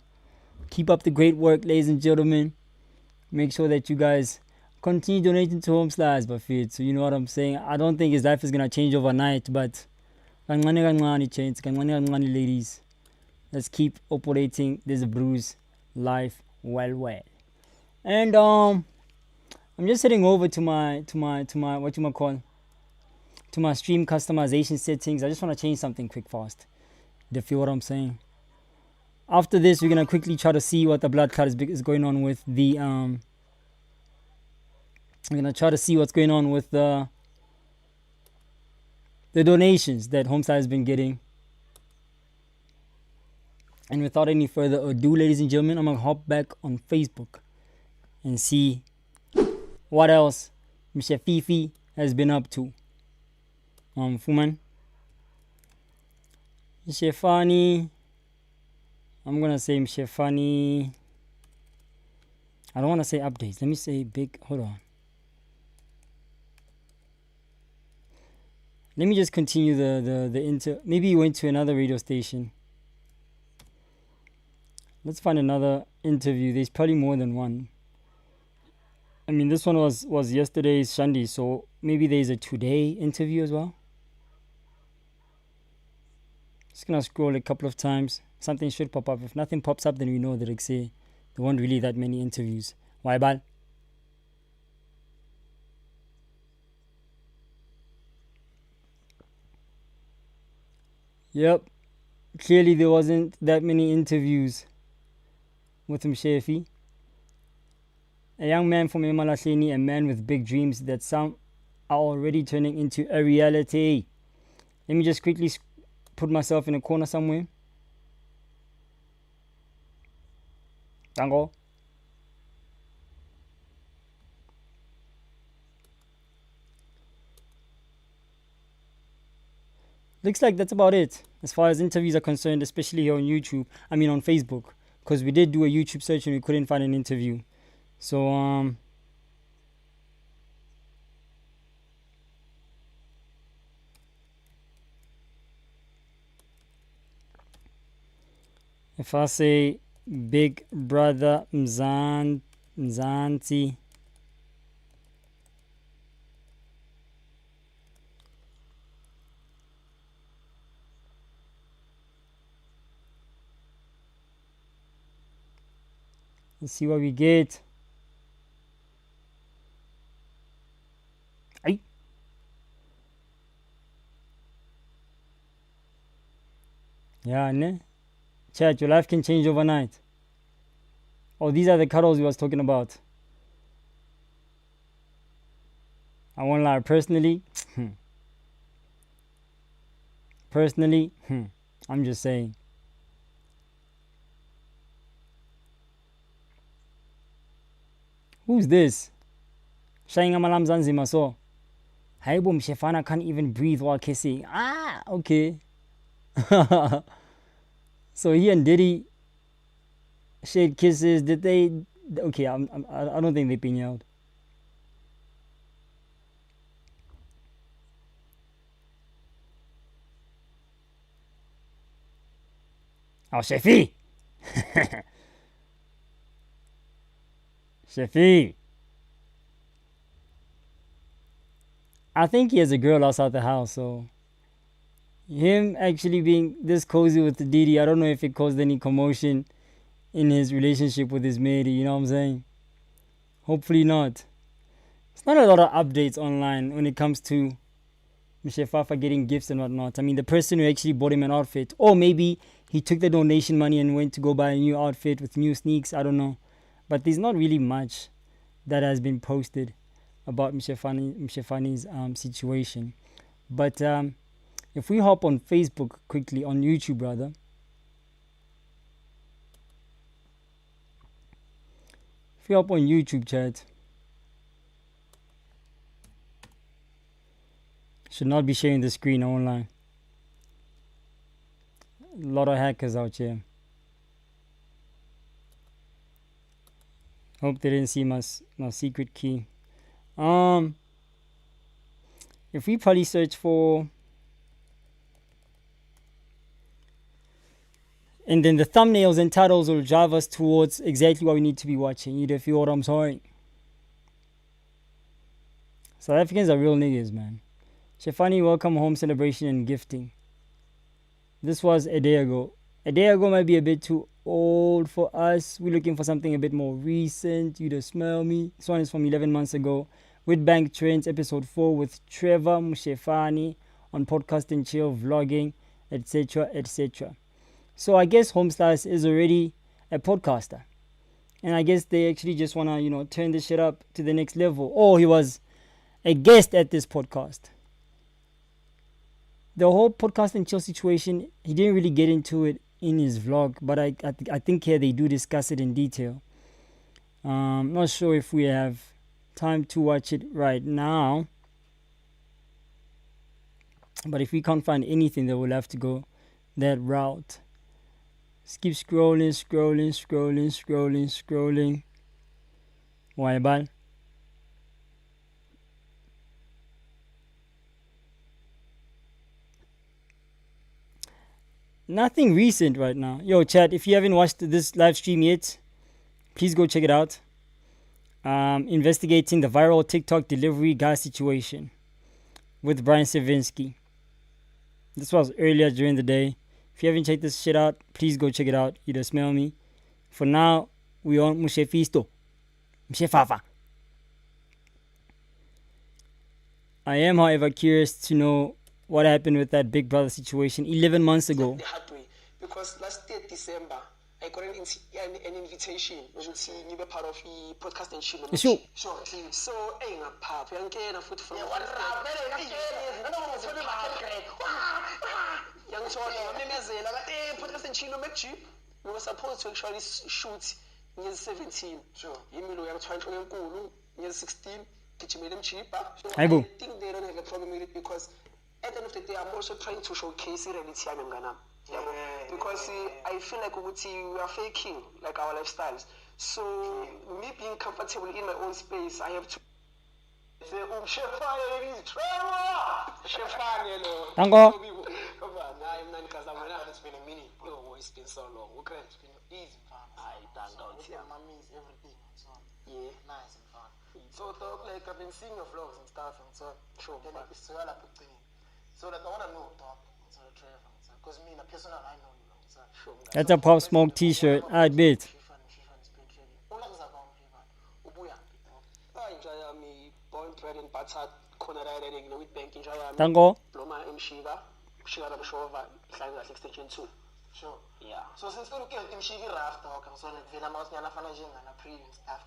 keep up the great work, ladies and gentlemen. Make sure that you guys continue donating to Home Slides Buffet. So you know what I'm saying. I don't think his life is gonna change overnight, but ladies, let's keep operating this bruised life well. And I'm just heading over to my what you call, to my stream customization settings. I just want to change something quick fast. Do you feel what I'm saying? After this, we're gonna quickly try to see what the blood clot is going on with the we're gonna try to see what's going on with the donations that Homestar has been getting. And without any further ado, ladies and gentlemen, I'm gonna hop back on Facebook and see what else Mshefane has been up to. Fuman. Mshefane. I'm gonna say Mshefane. I don't wanna say updates. Let me say big. Hold on. Let me just continue the maybe he went to another radio station. Let's find another interview. There's probably more than one. I mean, this one was yesterday's Shandi, so maybe there's a today interview as well. Just gonna scroll a couple of times. Something should pop up. If nothing pops up, then we know that there weren't really that many interviews. Why, bal? Yep. Clearly there wasn't that many interviews with Mshefane. A young man from Emalahleni, a man with big dreams that some are already turning into a reality. Let me just quickly put myself in a corner somewhere. Tango. Looks like that's about it as far as interviews are concerned, especially here on YouTube. I mean on Facebook, because we did do a YouTube search and we couldn't find an interview. So if I say Big Brother Mzansi, let's see what we get. Aye. Yeah, ne? Chat, your life can change overnight. Oh, these are the cuddles we was talking about. I won't lie, personally, I'm just saying. Who's this? Shaying Amalam Mzansi Maso. Haibo Mshefane can't even breathe while kissing. Ah, okay. So he and Diddy shared kisses. Did they? Okay, I don't think they been yelled. Oh, Shefi. Shefi. I think he has a girl outside the house, so him actually being this cozy with the Didi, I don't know if it caused any commotion in his relationship with his maid, you know what I'm saying? Hopefully not. It's not a lot of updates online when it comes to Mshefane getting gifts and whatnot. I mean, the person who actually bought him an outfit, or maybe he took the donation money and went to go buy a new outfit with new sneaks, I don't know. But there's not really much that has been posted about Mshefane's situation. But If we hop on Facebook quickly, on YouTube rather. If we hop on YouTube, chat. Should not be sharing the screen online. A lot of hackers out here. Hope they didn't see my secret key. If we probably search for, and then the thumbnails and titles will drive us towards exactly what we need to be watching. You feel what I'm saying? South Africans are real niggas, man. Mshefane, welcome home celebration and gifting. This was a day ago. A day ago might be a bit too old for us. We're looking for something a bit more recent. You smell me. This one is from 11 months ago. With Bank Trends, episode 4 with Trevor Mshefane on podcast and chill, vlogging, etc., etc. So I guess Homeslice is already a podcaster. And I guess they actually just want to, turn this shit up to the next level. Or he was a guest at this podcast. The whole podcast and chill situation, he didn't really get into it in his vlog, but I think here they do discuss it in detail. Not sure if we have time to watch it right now, but if we can't find anything, then we'll have to go that route. Just keep scrolling. Why, bal? Nothing recent right now. Yo, chat, if you haven't watched this live stream yet, please go check it out. Investigating the viral TikTok delivery guy situation with briansivana. This was earlier during the day. If you haven't checked this shit out, please go check it out. You smell me. For now, we on Mshefafa. I am, however, curious to know what happened with that Big Brother situation 11 months ago. The hard way, because last year December I got an invitation to be part of the podcast and chill. Sure. So hey, na pap, yankena futhi from young podcast and chill mechi. We were supposed to actually shoot near 17. Sure. Yimilo yang 20 enkulu, near 16. Kichimele mchipa. I think they don't have a problem with it because at the end of the day, I'm also trying to showcase reality. Because I feel like we are faking like our lifestyles. So me being comfortable in my own space, I have to say, Mshefane, Tango. It's been a minute. It's been so long. It's been easy. I thank God. Everything. Yeah. Nice and fun. So like I've been seeing your vlogs and stuff, and so sure. So that I want to know, because me, personal, I know you. So, sure, that's a Pop Smoke t-shirt. I bet. Tango. Sure. Yeah. So since we look at him, she raft talk, so like Vela Mouse Yana Fanajing and a pre and stuff.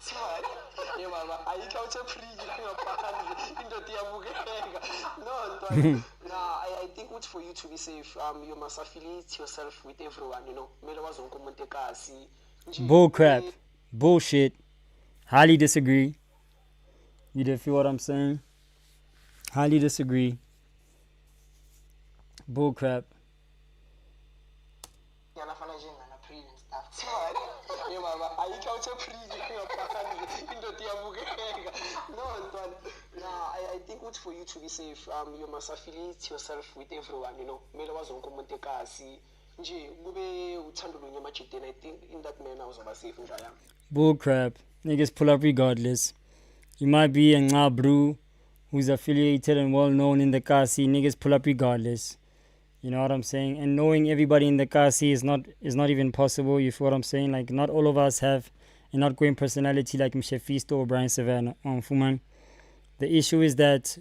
Yeah, Mama, I count a pre No, I think what's for you to be safe, you must affiliate yourself with everyone, Bull crap. Bullshit. Highly disagree. You feel what I'm saying? Highly disagree. Bull crap. I think what's for you to be safe, you must affiliate yourself with everyone, I think in that manner I was safe. Bull crap. Niggas pull up regardless. You might be a Ngabru who's affiliated and well known in the Kasi. Niggas pull up regardless. You know what I'm saying? And knowing everybody in the Kasi is not even possible. You feel what I'm saying? Like, not all of us have an outgoing personality like Mshefane or briansivana. Fuman. The issue is that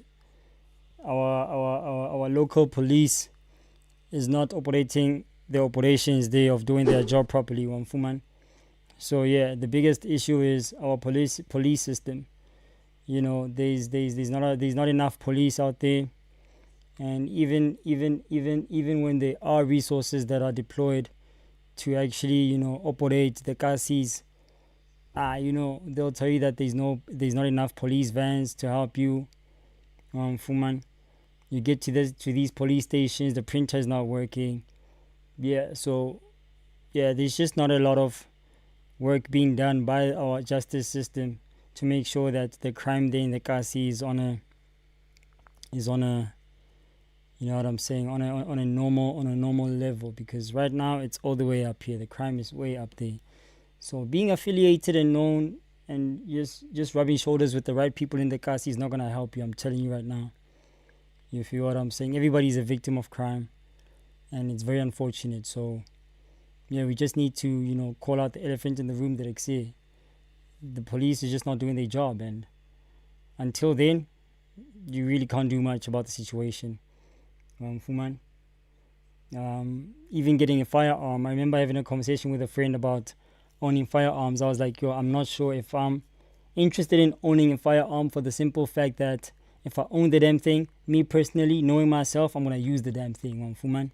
our local police is not operating their operations there of doing their job properly. Fuman. So yeah, the biggest issue is our police system. You know, there's not enough police out there. And even when there are resources that are deployed to actually operate the cases, they'll tell you that there's not enough police vans to help you. Fuman, you get to these police stations, the printer is not working. So there's just not a lot of work being done by our justice system to make sure that the crime there in the Kasi is on a you know what I'm saying, on a normal level, because right now it's all the way up here. The crime is way up there. So being affiliated and known and just rubbing shoulders with the right people in the Kasi is not gonna help you. I'm telling you right now. You feel what I'm saying? Everybody's a victim of crime, and it's very unfortunate. So we just need to call out the elephant in the room that exists. The police is just not doing their job, and until then, you really can't do much about the situation. Fuman. Even getting a firearm. I remember having a conversation with a friend about owning firearms. I was like, I'm not sure if I'm interested in owning a firearm, for the simple fact that if I own the damn thing, me personally, knowing myself, I'm gonna use the damn thing. Fuman.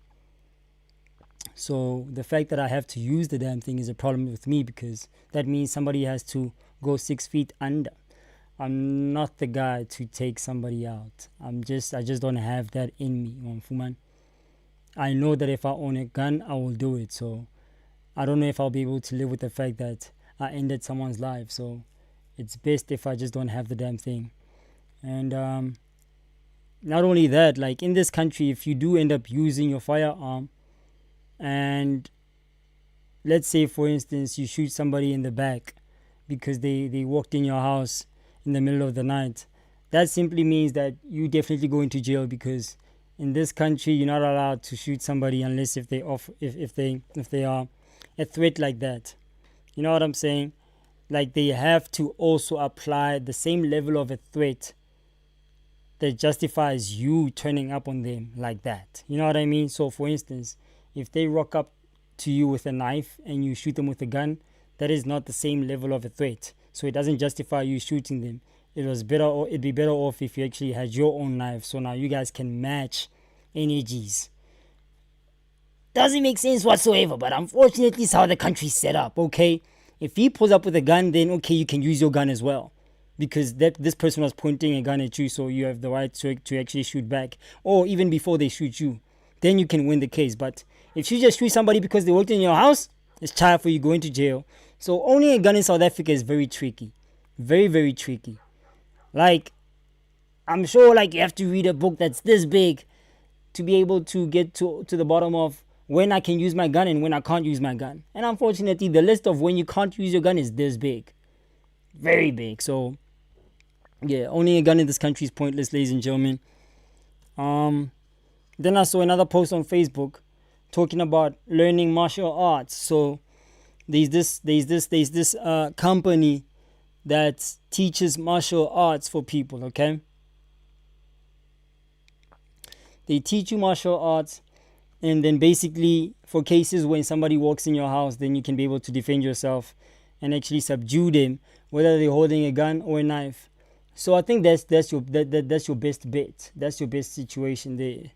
So the fact that I have to use the damn thing is a problem with me, because that means somebody has to go 6 feet under. I'm not the guy to take somebody out. I just don't have that in me. Fuman. I know that if I own a gun, I will do it. So I don't know if I'll be able to live with the fact that I ended someone's life. So it's best if I just don't have the damn thing. And not only that, like in this country, if you do end up using your firearm, and let's say, for instance, you shoot somebody in the back because they walked in your house in the middle of the night, that simply means that you definitely go into jail, because in this country you're not allowed to shoot somebody unless if they are a threat like that. You know what I'm saying? Like, they have to also apply the same level of a threat that justifies you turning up on them like that. You know what I mean? So for instance, if they rock up to you with a knife and you shoot them with a gun, that is not the same level of a threat. So it doesn't justify you shooting them. It'd be better off if you actually had your own knife, so now you guys can match energies. Doesn't make sense whatsoever, but unfortunately it's how the country's set up, okay? If he pulls up with a gun, then okay, you can use your gun as well, because this person was pointing a gun at you, so you have the right to actually shoot back, or even before they shoot you, then you can win the case. But if you just shoot somebody because they walked in your house, it's time for you going to jail. So owning a gun in South Africa is very tricky. Very, very tricky. Like, I'm sure you have to read a book that's this big to be able to get to the bottom of when I can use my gun and when I can't use my gun. And unfortunately, the list of when you can't use your gun is this big. Very big. So, owning a gun in this country is pointless, ladies and gentlemen. Then I saw another post on Facebook talking about learning martial arts. So there's this company that teaches martial arts for people, okay? They teach you martial arts, and then basically for cases when somebody walks in your house, then you can be able to defend yourself and actually subdue them, whether they're holding a gun or a knife. So I think that's your best bet. That's your best situation there.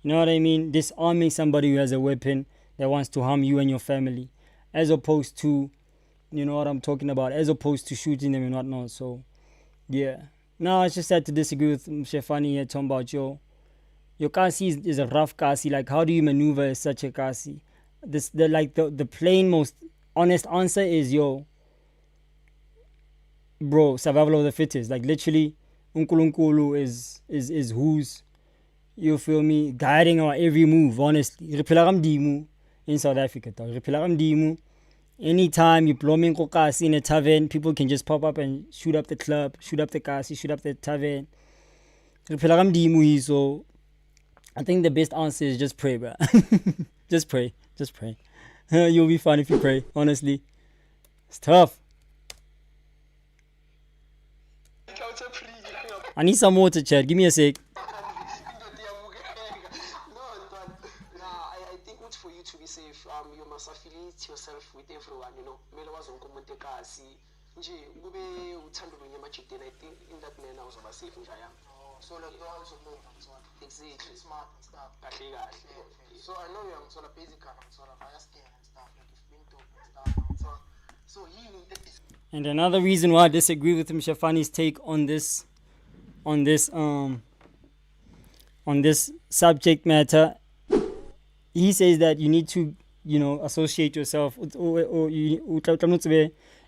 You know what I mean? Disarming somebody who has a weapon that wants to harm you and your family, as opposed to, you know what I'm talking about, as opposed to shooting them and whatnot. So, Now, I just had to disagree with Mshefane here, talking about your kasi is a rough kasi. Like, how do you maneuver such a kasi? The plain, most honest answer is, bro, survival of the fittest. Like, literally, unkulunkulu is who's, you feel me, guiding our every move, honestly. In South Africa, anytime you blow me in a tavern, people can just pop up and shoot up the club, shoot up the kasi, shoot up the tavern. So I think the best answer is just pray, bro. Just pray. You'll be fine if you pray, honestly. It's tough. I need some water, Chad. Give me a sec. I think what's for you to be safe, you must affiliate yourself with everyone, Mele wazonke umuntu ekasi. Nje kube uthando lonyamajideni, I think in that manner uzoba safe njaya. So like the ones who know Exactly. street smart and stuff. Yeah. So I know you're on basic and fire scan and stuff, like you've been to and stuff. So he needed this. And another reason why I disagree with Mshefane's take on this subject matter, he says that you need to, associate yourself or you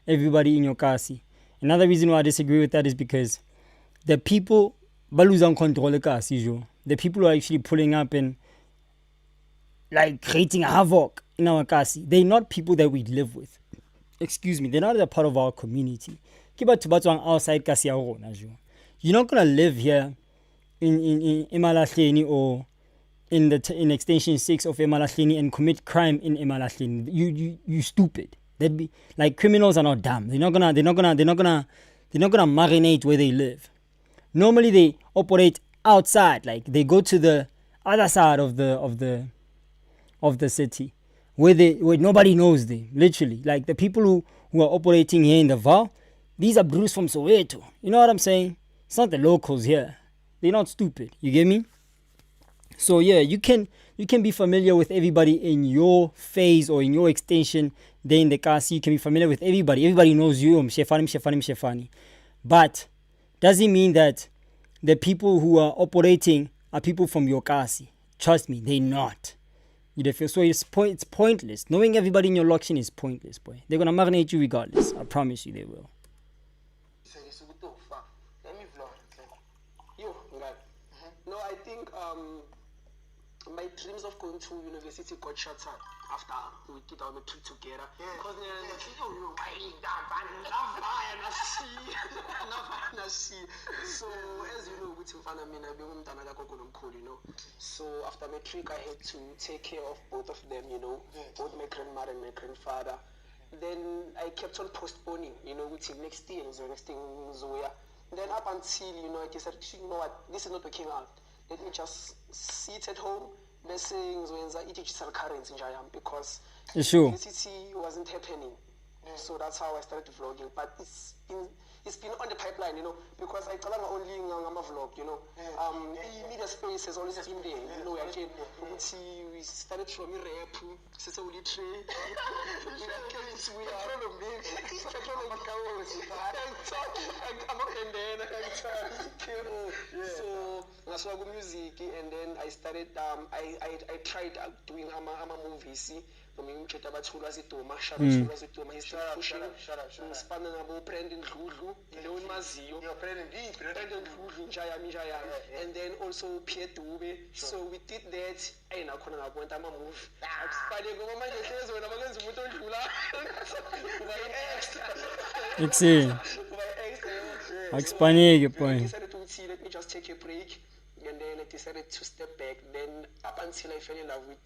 everybody in your kasi. Another reason why I disagree with that is because the people baluzang control the kasi, the people who are actually pulling up and like creating havoc in our kasi, they're not people that we live with. Excuse me, they're not a part of our community. Outside kasi. You're not gonna live here in Emalahleni or in extension 6 of Emalahleni and commit crime in Emalahleni. You stupid. That'd be like, criminals are not dumb. They're not gonna marinate where they live. Normally they operate outside, like they go to the other side of the city where nobody knows them. Literally, like the people who are operating here in the Val, these are Bruce from Soweto. You know what I'm saying? It's not the locals here. They're not stupid. You get me? So yeah, you can be familiar with everybody in your phase or in your extension there in the kasi. You can be familiar with everybody. Everybody knows you. Mshefane. But doesn't mean that the people who are operating are people from your kasi. Trust me, they're not. So it's pointless. Knowing everybody in your location is pointless, boy. They're gonna marinate you regardless. I promise you they will. No, I think my dreams of going to university got shattered after we did our trip together. Because so as you know, with Sivana, so after my trip, I had to take care of both of them, both my grandmother and my grandfather. Then I kept on postponing, with him next year, Zoya. Then up until, I decided, you know what, this is not working out. Let me just sit at home, blessings, digital currency, because university wasn't happening. So that's how I started vlogging. But it's been on the pipeline, because I tell them only a vlog, media space has always been there. Again, we started from rap, so that's why I go music, and then I started. I tried doing movies. Ngimtshela abathula ziduma shara ziduma ngisipana nabo Brandon Dludlu leyo maziyo njaya and then also Pierre Dube. So we did that nakhona ngabona ama-movie akusipane ngoba manje hlezi wena bakenza umuntu odlula Akusipaneki point. I decided to let me just take a break. And then I decided to step back. Then up until I fell in love with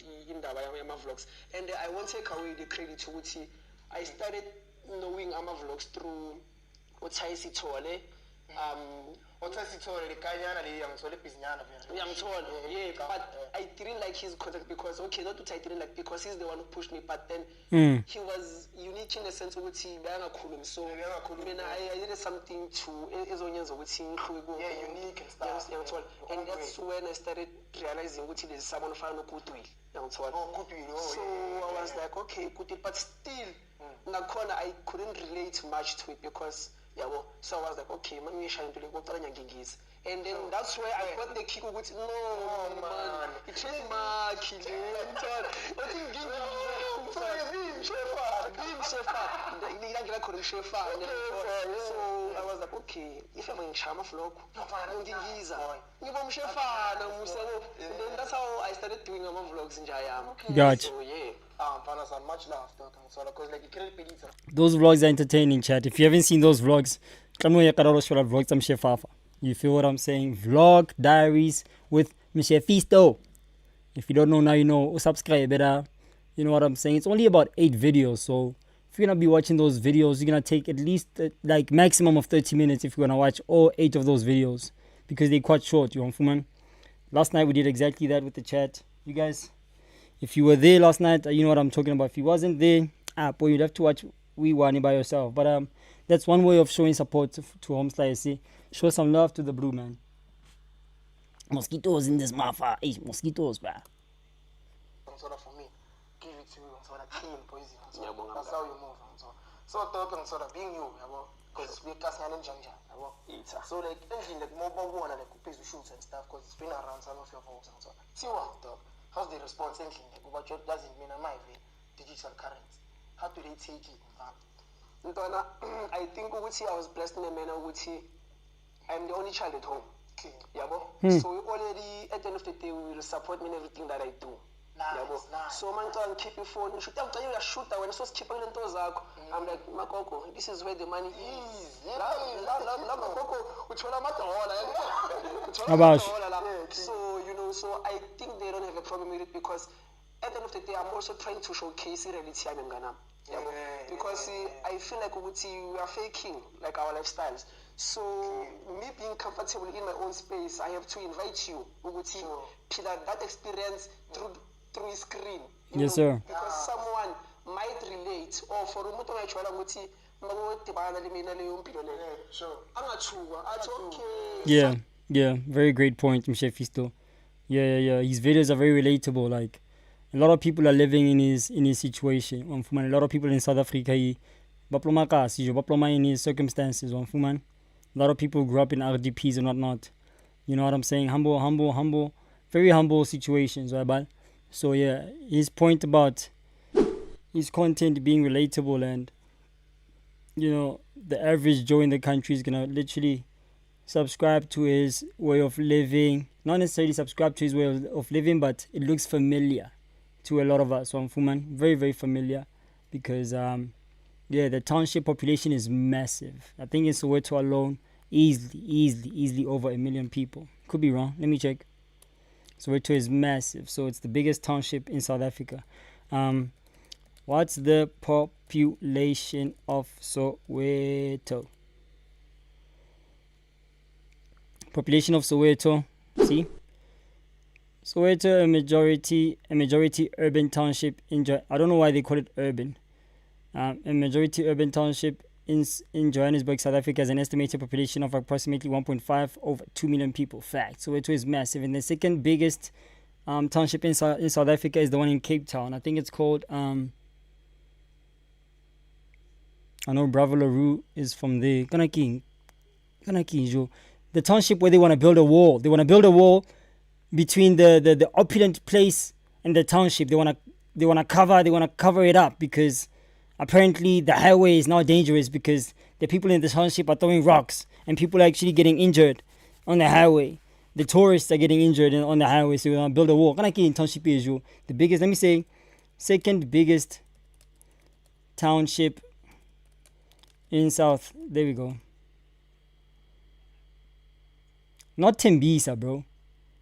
my vlogs. And I won't take away the credit to Uti. I started knowing my vlogs through Otaisi Tole. But I didn't like his contact because I didn't like because he's the one who pushed me. But then he was unique in the sense of so I needed something to unique and stuff. And that's when I started realizing what there's someone found a good will. So I was like, okay, good, but still I couldn't relate much to it because so I was like, okay, maybe I should do it. And then that's where I got the kick with no man, it's Mshefane. So I was like, okay, if I'm in Shama Flock, and then that's how I started doing my vlogs in Jayam. Gotcha. So yeah. Much love, because like you can't believe it. Those vlogs are entertaining, chat. If you haven't seen those vlogs, you feel what I'm saying? Vlog diaries with Mshefisto. If you don't know now, you know. Subscribe better. You know what I'm saying? It's only about 8 videos, so if you're gonna be watching those videos, you're gonna take at least like maximum of 30 minutes if you're gonna watch all 8 of those videos because they're quite short. You know, man. Last night we did exactly that with the chat. You guys, if you were there last night, you know what I'm talking about. If you wasn't there, boy, you'd have to watch We Wani by yourself. But that's one way of showing support to Homesly. Show some love to the blue man. Mosquitoes in this motherfucker. Hey, mosquitoes, bruh. Sort of for me, give it to you and sort of clean poison. So that's how you move. So talking sort of being you, because we cast an engine. So like engine like mobile one and like pays to shoot and stuff because it's been around some of your folks and so. See what dog? How's the response engine? Like what doesn't mean my digital current. How do they take it? I think I was blessed in a manner which I'm the only child at home. Okay. So we already at the end of the day we will support me in everything that I do. Nice. So man can keep your phone, you should tell you a shooter when it's keeping in those I'm like Makoko, this is where the money is. So so I think they don't have a problem with it because at the end of the day I'm also trying to showcase reality I'm Ghana. Because I feel like we are faking like our lifestyles. So me being comfortable in my own space, I have to invite you to that experience through a screen. Yes, sir. Because someone might relate or for umuntu ongayijwayela ukuthi makudibana lemina leyo mpilo leyo. Sure. Angathuka athi Yeah, yeah, very great point, Mshefane. Yeah. His videos are very relatable. Like a lot of people are living in his situation. A lot of people in South Africa, baploma in his circumstances. A lot of people grew up in RDPs and whatnot. You know what I'm saying? Humble, very humble situations, right? So yeah, his point about his content being relatable and the average Joe in the country is gonna literally subscribe to his way of living. Not necessarily subscribe to his way of living, but it looks familiar to a lot of us. So very, very familiar because the township population is massive. I think in Soweto alone, easily over 1 million people. Could be wrong. Let me check. Soweto is massive, so it's the biggest township in South Africa. What's the population of Soweto? Population of Soweto. See, Soweto, a majority urban township I don't know why they call it urban. A majority urban township in Johannesburg, South Africa, has an estimated population of approximately 1.5 over 2 million people. Fact. Soweto is massive, and the second biggest township in South Africa is the one in Cape Town. I think it's called I know Bravo LaRue is from there. Kanaki, the township where they want to build a wall. They want to build a wall between the opulent place and the township. They want to cover it up because apparently the highway is now dangerous because the people in the township are throwing rocks and people are actually getting injured on the highway. The tourists are getting injured on the highway, so we want to build a wall. Kanaki in township is the biggest. Let me say, second biggest township in South. There we go. Not Tembisa, bro.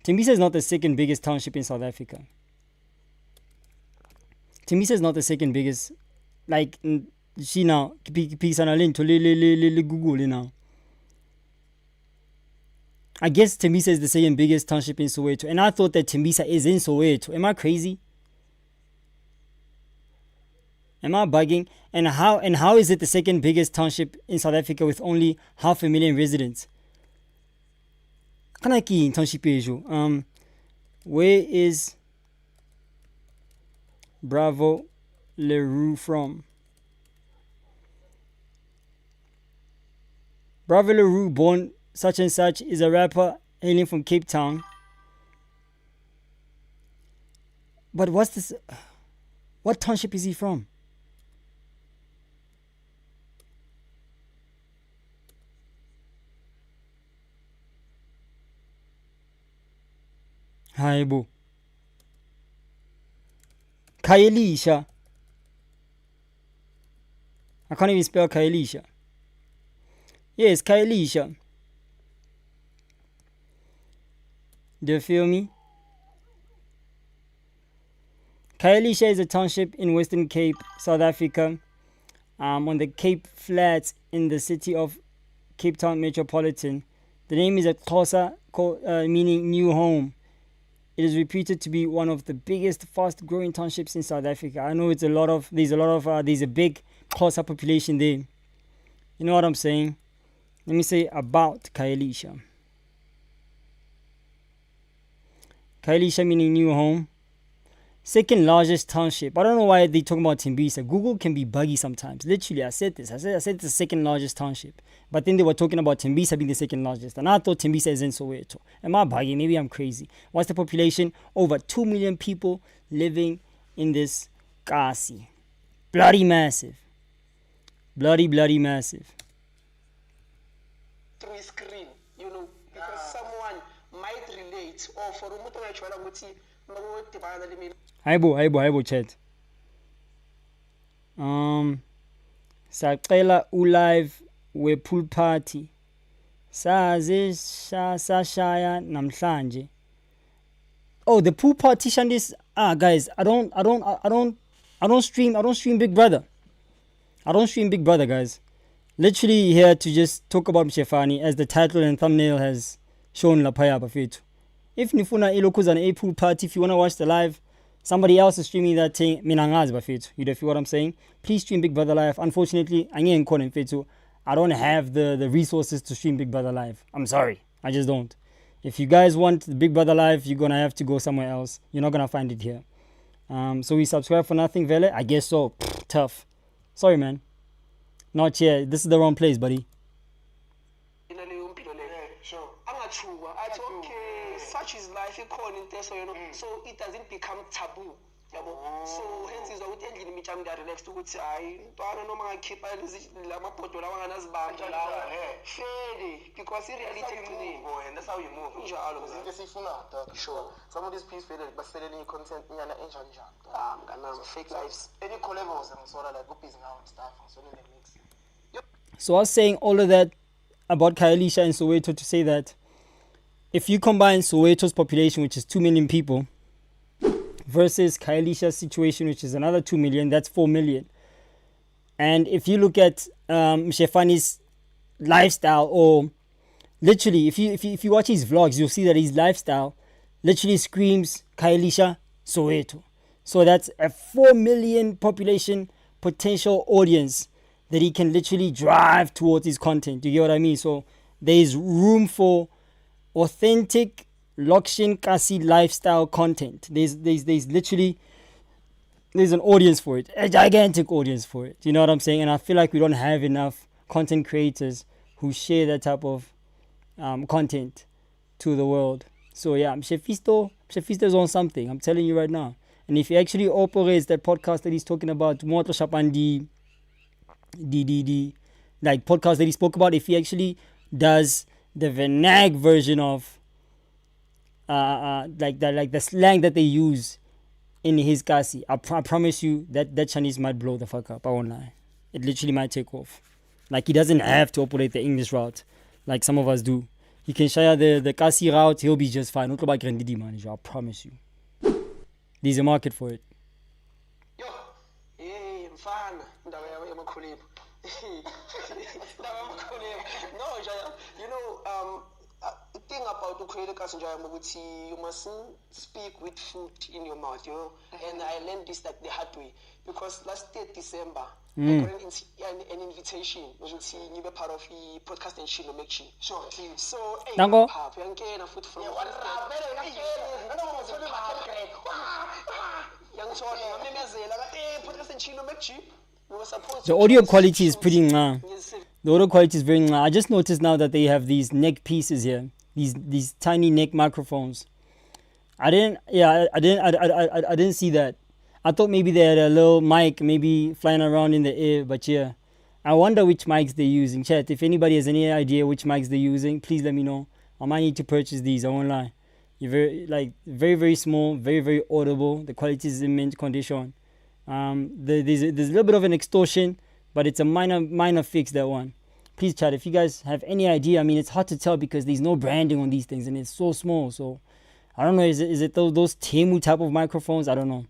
Tembisa is not the second biggest township in South Africa. Tembisa is not the second biggest. Like, she now, Google now. I guess Tembisa is the second biggest township in Soweto. And I thought that Tembisa is in Soweto. Am I crazy? Am I bugging? And how is it the second biggest township in South Africa with only 500,000 residents? Kanaki in township where is Bravo LaRue from? Bravo LaRue, born such and such, is a rapper hailing from Cape Town. But what's this? What township is he from? Haibo. Kaelisha. I can't even spell Kaelisha. Yes, Kaelisha. Do you feel me? Kaelisha is a township in Western Cape, South Africa, on the Cape Flats in the city of Cape Town Metropolitan. The name is a Xhosa, meaning new home. It is reputed to be one of the biggest, fast-growing townships in South Africa. I know there's a big Xhosa population there. You know what I'm saying? Let me say about Kaelisha. Khayelitsha meaning new home. Second largest township. I don't know why they talking about Tembisa. Google can be buggy sometimes. Literally, I said this. I said it's the second largest township. But then they were talking about Tembisa being the second largest. And I thought Tembisa is in Soweto. Am I buggy? Maybe I'm crazy. What's the population? Over 2 million people living in this Kasi. Bloody massive. Bloody massive. Through screen, you know, because someone might relate or for umuntu ongayijwayela ukuthi makudibana nalimi Hayibo chat. Sacela ulive we-pool party. Saze sashaya namhlanje. Oh, the pool party shandis. Guys, I don't stream Big Brother. I don't stream Big Brother, guys. Literally here to just talk about Mshefane, as the title and thumbnail has shown lapaya bafethu. If nifuna ilokuza na pool party, if you want to watch the live, somebody else is streaming that thing, minangazi bafethu. You know, feel what I'm saying? Please stream Big Brother live. Unfortunately, I don't have the resources to stream Big Brother live. I'm sorry. I just don't. If you guys want the Big Brother live, you're going to have to go somewhere else. You're not going to find it here. So we subscribe for nothing, Vele? I guess so. Tough. Sorry, man. Not here. This is the wrong place, buddy. Sure. Okay, such is life, you call it so, you know, so it doesn't become taboo. So hence is ukuthi endlini imijamu ngiya relax ukuthi hayi ntwana noma ngakhipha lamabhodo lawa nganazibanja lawa fairly because reality ekugcineni and that's how you move njalo izinto esifuna sure some of these people feel like baselele content nyana enjani nganami fake lives any collabs and sort of like busy now and stuff so in the mix. So I was saying all of that about Khayelitsha and Soweto to say that if you combine Soweto's population, which is 2 million people, versus Khayelitsha's situation, which is another 2 million, that's 4 million. And if you look at Mshefane's lifestyle, or literally, if you watch his vlogs, you'll see that his lifestyle literally screams Khayelitsha, Soweto. So that's a 4 million population potential audience that he can literally drive towards his content. Do you get what I mean? So there is room for authentic Lokshin Kasi lifestyle content. There's literally an audience for it, a gigantic audience for it. You know what I'm saying? And I feel like we don't have enough content creators who share that type of content to the world. So yeah, Mshefisto's on something. I'm telling you right now. And if he actually operates that podcast that he's talking about, Moto Shapandi, the like podcast that he spoke about, if he actually does the Venag version of like the slang that they use in his Kasi, I promise you that Chinese might blow the fuck up. I won't lie. It literally might take off. Like, he doesn't have to operate the English route like some of us do. He can share the Kasi route, he'll be just fine. I promise you. There's a market for it. Yo, Mshefane, no, you know, the thing about the creator you mustn't speak with food in your mouth, you know. And I learned this like the hard way because last year December I got an invitation to be part of the podcast and Shino make sure. So hey, papa, you're food from the audio quality is pretty nah. The audio quality is very nah. I just noticed now that they have these neck pieces here. These tiny neck microphones. I didn't see that. I thought maybe they had a little mic maybe flying around in the air, but yeah. I wonder which mics they're using. Chat, if anybody has any idea which mics they're using, please let me know. I might need to purchase these, I won't lie. You're very, very small, very, very audible. The quality is in mint condition. There's a little bit of an extortion, but it's a minor fix, that one. Please chat if you guys have any idea. I mean, it's hard to tell because there's no branding on these things and it's so small. So I don't know, is it those Temu type of microphones? I don't know.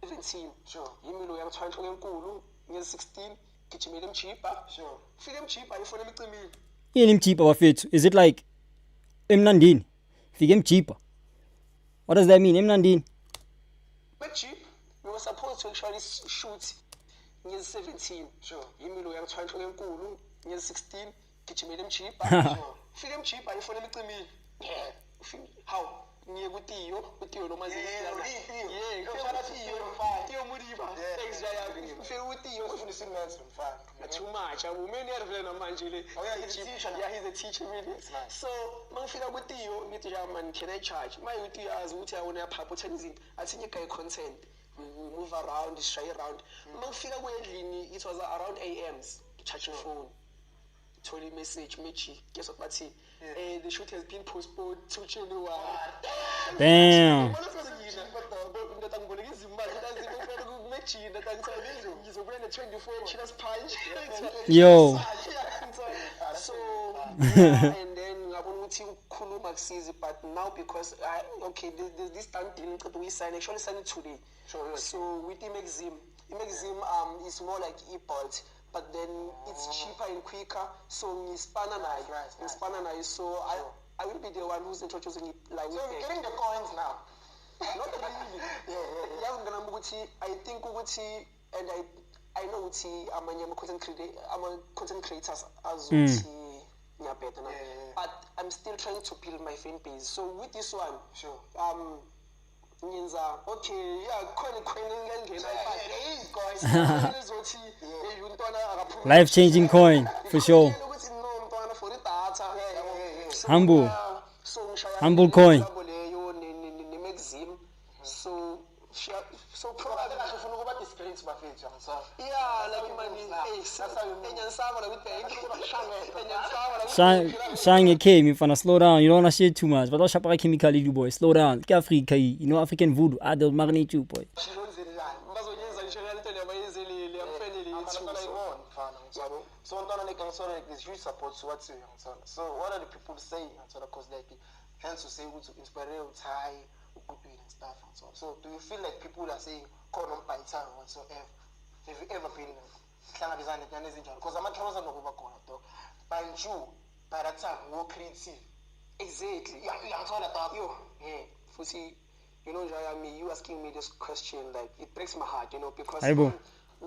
17, sure. Imilo yang 16, gijimela emjipa, sure. Fika emjipa ifona emicimini. Yini emjipa bafethu? Is it like emnandini? Fika emjipa. What does that mean? Emnandini? Emjipa, we were supposed to actually shoot in 17, sure. Imilo yang 16, gijimela emjipa, sure. Fika emjipa ifona emicimini. Yeah. How? ngiye kutiyo lo mazi Tiyo Mudiba. Thanks Jaya. Ufike kutiyo Ufundisa imaths nomfana. too much. Umeni yarivela namanje le. Oh yeah, he's a teacher now. Yeah, he's a teacher really. Nice. So, mangifika kutiyo ngithi ja man, can I charge? My uti yazi ukuthi awona yapha utheni izinto. Athi ngikayi content. We move around, shy around. Mangifika kwendlini, it was around AMs to charge your phone. Told a message, Michi, guess what, Mati? The shoot has been postponed to January. Damn. Yo. So, and then I'm going to Kulu Maxizi, but now because this time we sign, actually signed it today. So with the Maxim is more like e-bolt. But then it's cheaper and quicker, so so I will be the one who's introducing it like So you're getting the coins now. not really. I think and I know I'm content creators as but I'm still trying to build my fan base. So with this one, Sure. Okay, yeah, Life-changing coin, for sure. Humble. Humble coin. So probably yeah, like Shine came if I slow down. You don't wanna shit too much, but I'll shop chemically, you boy. Slow down. Africa, you know African voodoo. I don't magnate you, boy. So there's huge support towards you. So what are the people saying? Because like hence to say to inspire Thai and stuff and so on. So do you feel like people are saying call on by time whatsoever? Have you ever been because I'm not trying to go by you by that time more creative. exactly. Fusi, you know, Jayami, you asking me this question, like it breaks my heart, you know, because no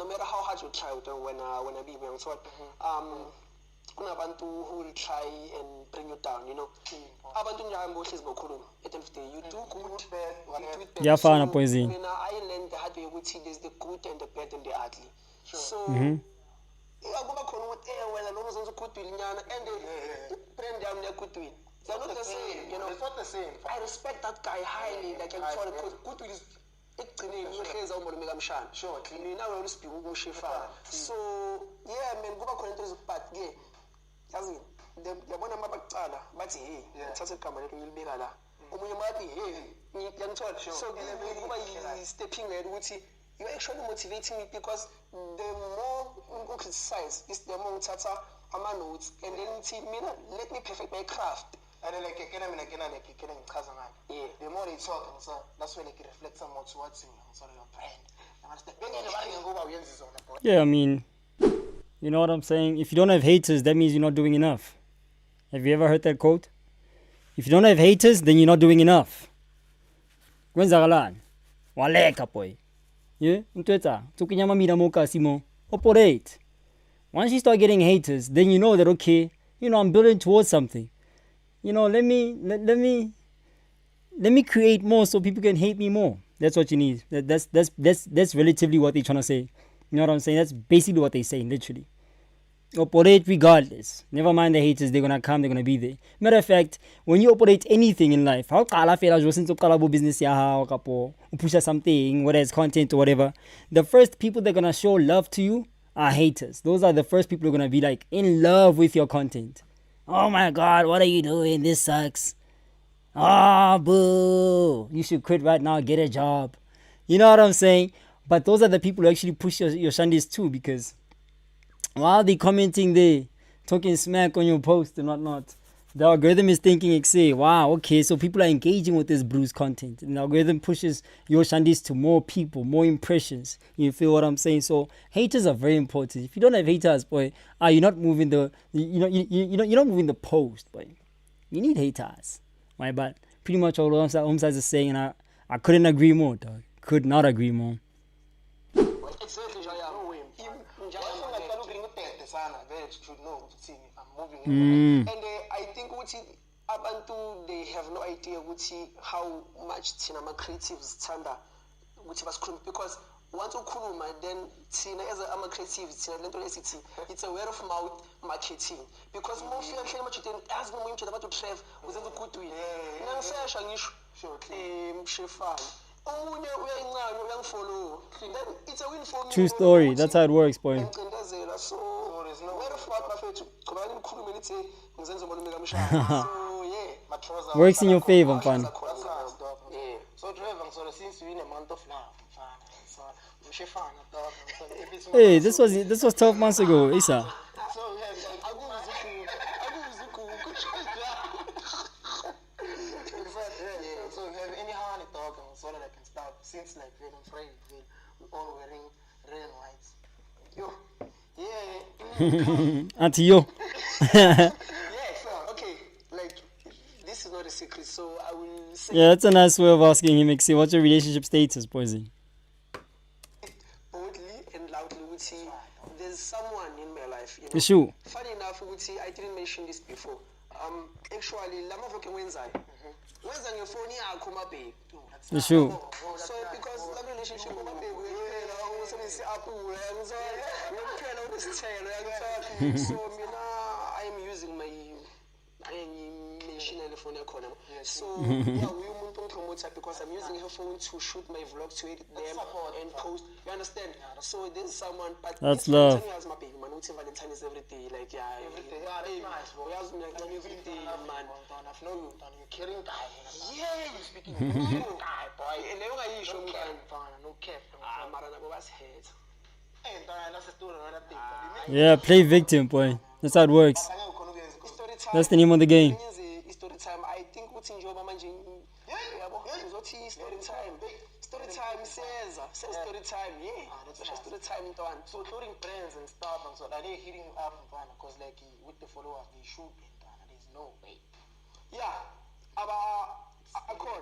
matter how hard you try, when I be young, so unabantu who will try and bring you down, you know. Abantu njalo bokhulu at the end of the day, you do good, you do bad. Yafana poison. When I learned the hard way, we see there's the good and the bad and the ugly. So akuba khona ukuthi wena noma uzenza ukudwini nyana and the brand yami yakudwini. They're not the same, you know. It's not the same. I respect that guy highly, like I'm sorry, because good is ekugcineni uhleza umbona Mshefane. Sure. Mina wena usibhika uMshefane. So yeah man, kuba khona into ezibhad ke. Yazi yabona mabakucala bathi hey, thatha igama lethu ngilibeka la. Omunye bathi hey, ngiyangithola. So kuba stepping there ukuthi you actually motivating me because the more you criticize, is the more uthatha ama notes and then mina let me perfect my craft. And then like the more they talk, so that's when it reflects more towards you, so your brand. Yeah, I mean, you know what I'm saying? If you don't have haters, that means you're not doing enough. Have you ever heard that quote? If you don't have haters, then you're not doing enough. Kwenzakalani? Waleka boy. Yeah? Mtweta, tukinyama mira moka simo. Operate. Once you start getting haters, then you know that okay, you know, I'm building towards something. You know, let me create more so people can hate me more. That's what you need. That's relatively what they're trying to say. You know what I'm saying? That's basically what they're saying, literally. Operate regardless. Never mind the haters, they're gonna come, they're gonna be there. Matter of fact, when you operate anything in life, how business push something, whether it's content or whatever, the first people that are gonna show love to you are haters. Those are the first people who are gonna be like in love with your content. Oh my God, what are you doing? This sucks. Ah, boo. You should quit right now, get a job. You know what I'm saying? But those are the people who actually push your shandies too, because while they're commenting there, talking smack on your post and whatnot, the algorithm is thinking, say, wow, okay, so people are engaging with this Bruce content. And the algorithm pushes your shandies to more people, more impressions. You feel what I'm saying? So haters are very important. If you don't have haters, boy, you're not moving the, you're not moving the post, boy. You need haters. My bad. Pretty much all the homesides are saying, and I couldn't agree more, dog. Could not agree more. Exactly, I'm moving. And I think abantu, they have no idea how much Tinama creatives tanda, which was because once you kuluma, then Tina as a creative, it's a word of mouth marketing. Because more fear how much you ask them about to travel within the good way. Mshefane. It's a win for me. True story. That's how it works, boy. So there's no word of mouth. Works in your favor, fun. So driver, so since we're in a month of love, Mshefane, Hey, this was 12 months ago, Isa. so we have so if you have any honey talk so that I can start since like when I'm afraid we all wearing red and white. Yo, yeah. Auntie yo. Yeah, okay, like this is not a secret, so I will say Yeah, that's a nice way of asking him, Mixie. What's your relationship status, Poison? boldly and loudly. There's someone in my life, you know. The shoe. Funny enough, I didn't mention this before. Actually, lama vloke wenzayo. Wenza ngefoni yakho mababy. The shoe. So because that relationship with my baby, so I'm using my phone. So yeah, we promoter because I'm using her phone to shoot my vlog, to edit them and post. You understand? So there's someone, but That's love. My baby, man. Valentine is every day, like yeah, Every day. Yeah, that's nice, bro. every day, man. I've known you, you're killing guy. Yeah, You're speaking of killing guy, boy. and then I show No me cap, no cap. Marana was head. Hey, that's a story, another thing. Yeah, play victim, boy. That's how it works. Story time. That's the name of the game. Story time. I think what's in your mama story time. Story time says story time. Yeah, that's story time. So during brands and stuff, and so are they hitting you up because like with the followers they shoot and there's no way. Yeah, I call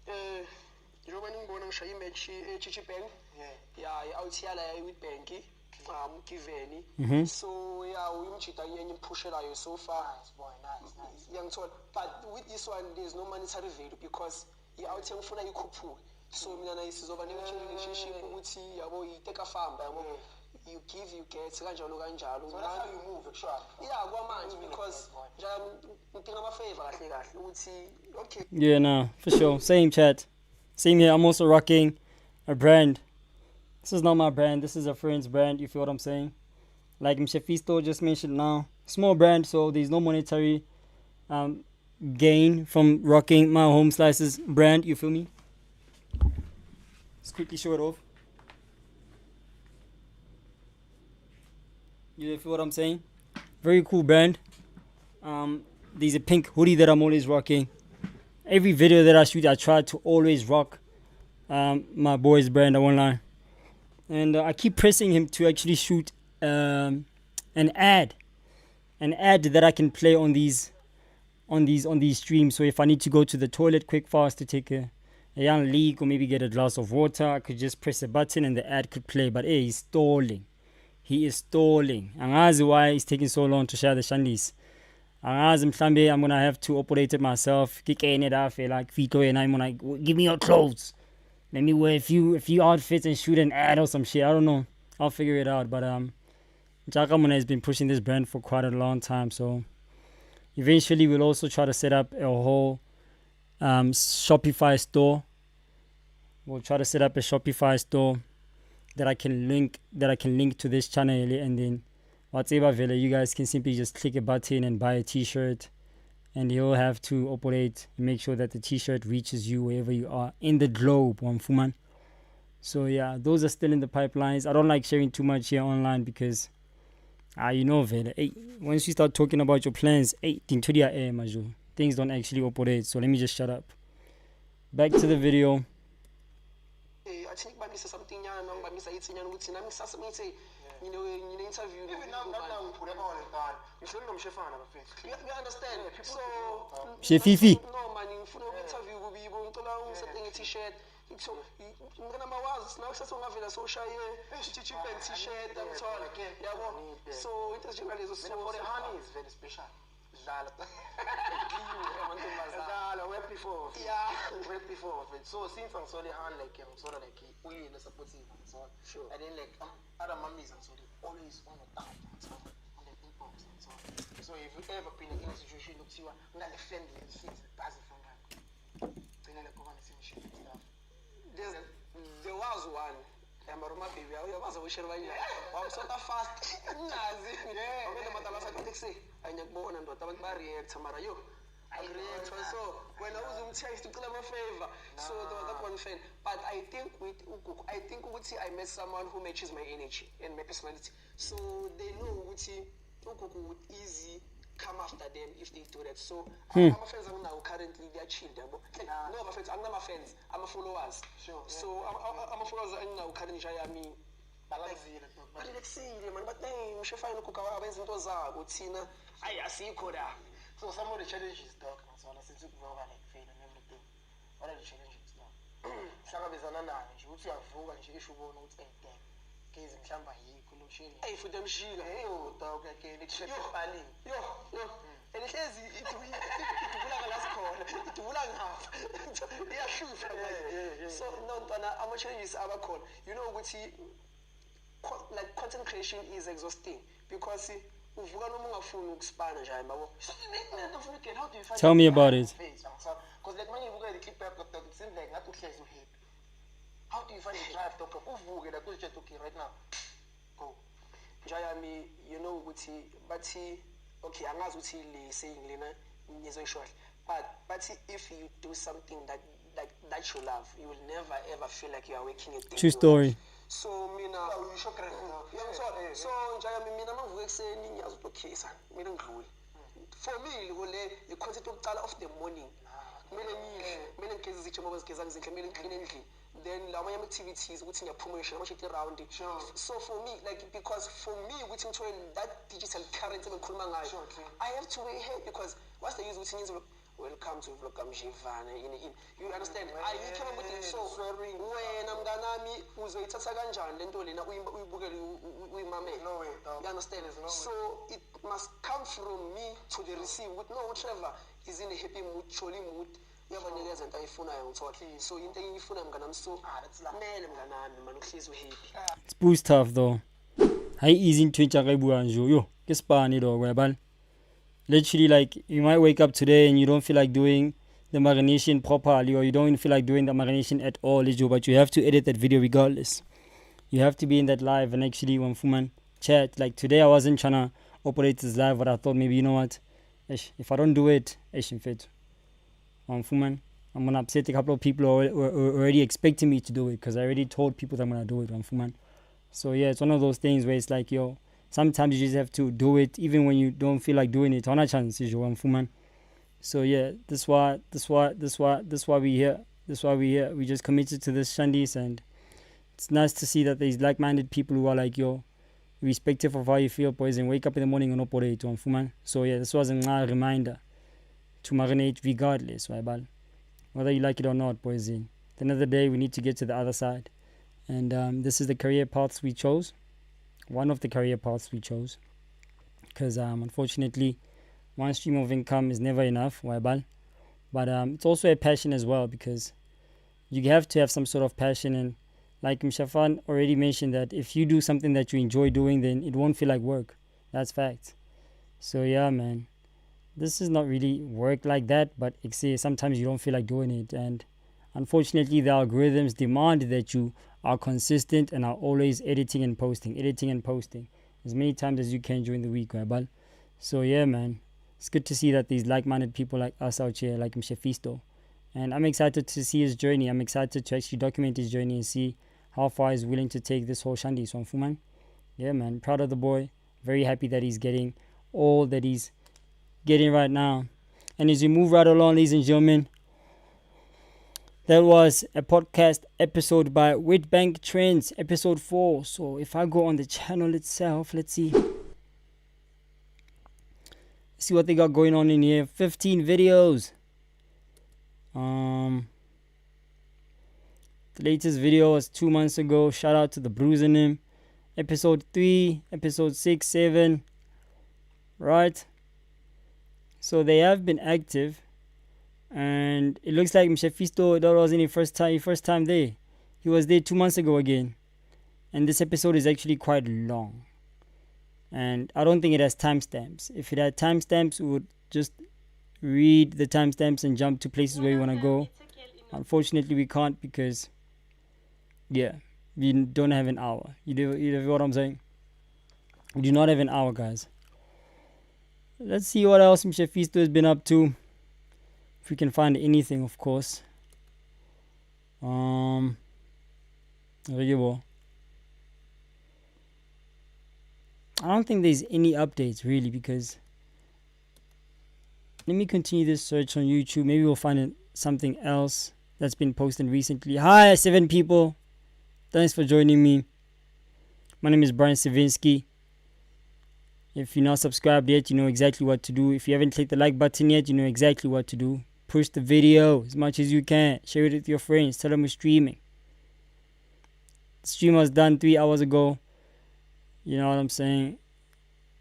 you know when I'm going to show you match Chichi Bank. Yeah, out here with Banky. Given. So yeah, we push it out so far. Nice boy, nice. Young told, but with this one, there's no monetary value because you out here for you couple. So is over relationship with you take a farm. You give, you get, so that's how you move, actually. yeah, go man, because I'm my favor. Okay. Yeah, nah, for sure. Same chat. Same here. I'm also rocking a brand. This is not my brand. This is a friend's brand. You feel what I'm saying? Like Mshefane just mentioned now. Small brand, so there's no monetary gain from rocking my Home Slices brand. You feel me? Let's quickly show it off. You feel what I'm saying? Very cool brand. There's a pink hoodie that I'm always rocking. Every video that I shoot, I try to always rock my boy's brand. I won't lie. And I keep pressing him to actually shoot an ad that I can play on these streams. So if I need to go to the toilet quick fast to take a young leak or maybe get a glass of water, I could just press a button and the ad could play. But hey, he's stalling. He is stalling. Angazi why he's taking so long to share the shandis. Angazi mhlambe I'm gonna have to operate it myself. Like Vito and I'm gonna give me your clothes. Let me wear a few outfits and shoot an ad or some shit. I don't know. I'll figure it out. But Jakamuna has been pushing this brand for quite a long time. So eventually we'll also try to set up a whole Shopify store. We'll try to set up a Shopify store that I can link to this channel, and then whatever vele, you guys can simply just click a button and buy a t-shirt. And you'll have to operate and make sure that the t-shirt reaches you wherever you are in the globe, Wamfuman. So yeah, those are still in the pipelines. I don't like sharing too much here online because you know, once you start talking about your plans, things don't actually operate. So let me just shut up. Back to the video. I think I missed something. You know, in the interview, Even now, we put everyone in time. You shouldn't know Mshefane, you understand? So, Shefifi. no, man, in full interview, we be able to learn something a t-shirt. So, I'm going to was now, so I'm having a social cheap and t-shirt and so on. So, it is generally so. For the honey is very special. It's Web before of it. Yeah, web before of it. So since I'm sorry, like I'm sort of like we in the supportive and so on. Sure. And then like other mummies and so they always on the down and so on the inbox and so on. So if you ever been in a situation look you are not offended and things pass from that. Then like go on the same shit and stuff. There was one. I'm a Roma baby. I was a wisher by you. I'm so fast. Nazi. Yeah. I'm going to Matalasa taxi. I know born and what I'm married tomorrow. So when I was in church to claim a favor, so there was that one thing. But I think with Ukuk, I met someone who matches my energy and my personality. So they know Ukuk would easy come after them if they do that. So my friends are now currently they are children. No, my friends, I'm not my friends. I'm a followers. Sure. So I'm a followers and now currently I mean. But let's see, man. But then Mshefane kukawa benzinto zabo thina ayisikho la. So some of the challenges dog and so on since you grow like fail and everything. What are the challenges now? Shababizana nani nje uthi uyavuka nje isho ubona ukuthi hey gezi mhlamba yikho lokushini. Hey futhi emshila. Hey dog again ikushethe balini. Yo. Elihlezi idubula ngalasikhola. Idubula ngafa. Iyashutha manje. So nontwana ama challenges abakhona. You know ukuthi like content creation is exhausting because uvuka noma ungafuni ukuspana nje yabo. How do you find Tell me about it. Because like when you look at the clip back it seems like not uhlezi uhappy. How do you find the drive dog uvuke like uthi okay right now go Jayami, you know ukuthi bathi okay angazi ukuthi le saying lena ngizoyisho but if you do something that you love you will never ever feel like you are working a day. True story. So mina so Jayami mina mavuka ekseni ngiyazi okay sana mina ngidlule for me the concept yokuqala of the morning mina ngigeza izitshe ngoba zigeza ngizinhle mina ngiclean endlini then lamanye activities ukuthi ngiyaphumula ama-shit around so for me like because for me ukuthi ngithola that digital currency engikhuluma ngayo I have to weigh here because what's the use ukuthi ngiyenze welcome to vlog Mshefane you understand I came with it so wena mnganami uzoyithatha kanjani lento lena uyibukele uyimamela no way you understand so it must come from me to the receive with no Trevor is in a happy mood jolly mood uyabanikeza into ayifunayo ngithola so into engiyifuna mnganami so kumele mnganami man uhlezi uhappy. It's boost tough though. How easy to chakaibua njo yo. Kespani dog webal. Literally like you might wake up today and you don't feel like doing the marination properly or you don't even feel like doing the marination at all, but you have to edit that video regardless. You have to be in that live and actually when Fuman chat like today I wasn't trying to operate this live but I thought maybe you know what if I don't do it in fit Fuman I'm gonna upset a couple of people who were already expecting me to do it because I already told people that I'm gonna do it Fuman. So yeah, it's one of those things where it's like yo sometimes you just have to do it even when you don't feel like doing it on a chance is your Fuman. So yeah, that's why we here. We just committed to this shandis and it's nice to see that there's like-minded people who are like yo irrespective of how you feel boys and wake up in the morning and operate on Fuman. So yeah, this was a reminder to marinate regardless, right? Whether you like it or not, boys. At the end of the day, we need to get to the other side. And this is the career paths we chose. One of the career paths we chose. Because unfortunately, one stream of income is never enough, right? But it's also a passion as well because you have to have some sort of passion. And like Mshefane already mentioned that if you do something that you enjoy doing, then it won't feel like work. That's fact. So yeah, man. This is not really work like that, but sometimes you don't feel like doing it. And unfortunately, the algorithms demand that you are consistent and are always editing and posting as many times as you can during the week, right? So yeah, man, it's good to see that there's like-minded people like us out here, like Mshefisto. And I'm excited to see his journey. I'm excited to actually document his journey and see how far he's willing to take this whole shandi. So Fuman, yeah, man, proud of the boy. Very happy that he's getting all that he's getting right now. And as we move right along, ladies and gentlemen, that was a podcast episode by Witbank Trends, episode 4. So if I go on the channel itself, let's see what they got going on in here. 15 videos. The latest video was 2 months ago. Shout out to the bruising him. Episode 3, episode 6, 7. Right? So they have been active, and it looks like Mshefisto, that wasn't his first time there. He was there 2 months ago again, and this episode is actually quite long. And I don't think it has timestamps. If it had timestamps, we would just read the timestamps and jump to places where we want to go. Unfortunately, we can't because, yeah, we don't have an hour. You know what I'm saying? We do not have an hour, guys. Let's see what else Mshefisto has been up to. If we can find anything, of course. I don't think there's any updates really, because let me continue this search on YouTube. Maybe we'll find something else that's been posted recently. Hi, 7 people. Thanks for joining me. My name is briansivana. If you're not subscribed yet, you know exactly what to do. If you haven't clicked the like button yet, you know exactly what to do. Push the video as much as you can. Share it with your friends. Tell them we're streaming. The stream was done 3 hours ago. You know what I'm saying?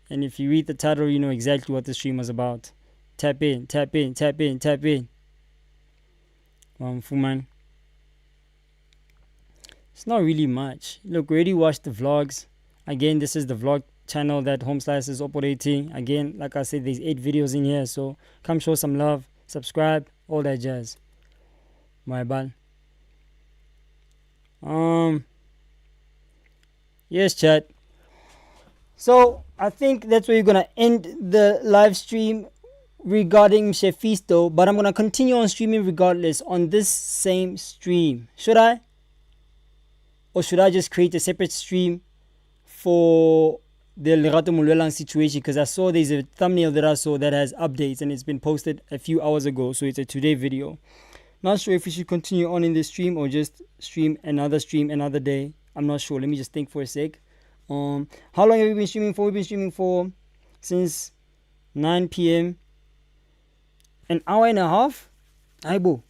And if you read the title, you know exactly what the stream was about. Tap in, tap in, tap in, tap in. Fuman. It's not really much. Look, we already watched the vlogs. Again, this is the vlog channel that Home Slice is operating. Again, like I said, there's 8 videos in here. So come show some love. Subscribe. All that jazz. My bad. Yes, chat. So I think that's where you're gonna end the live stream regarding Mshefisto, but I'm gonna continue on streaming regardless on this same stream. Should I? Or should I just create a separate stream for the Lerato Mulwelang situation? Because I saw there's a thumbnail that I saw that has updates and it's been posted a few hours ago, so it's a today video. Not sure if we should continue on in this stream or just stream another day. I'm not sure. Let me just think for a sec. How long have we been streaming for? We've been streaming for since 9 p.m. An hour and a half? Aibo.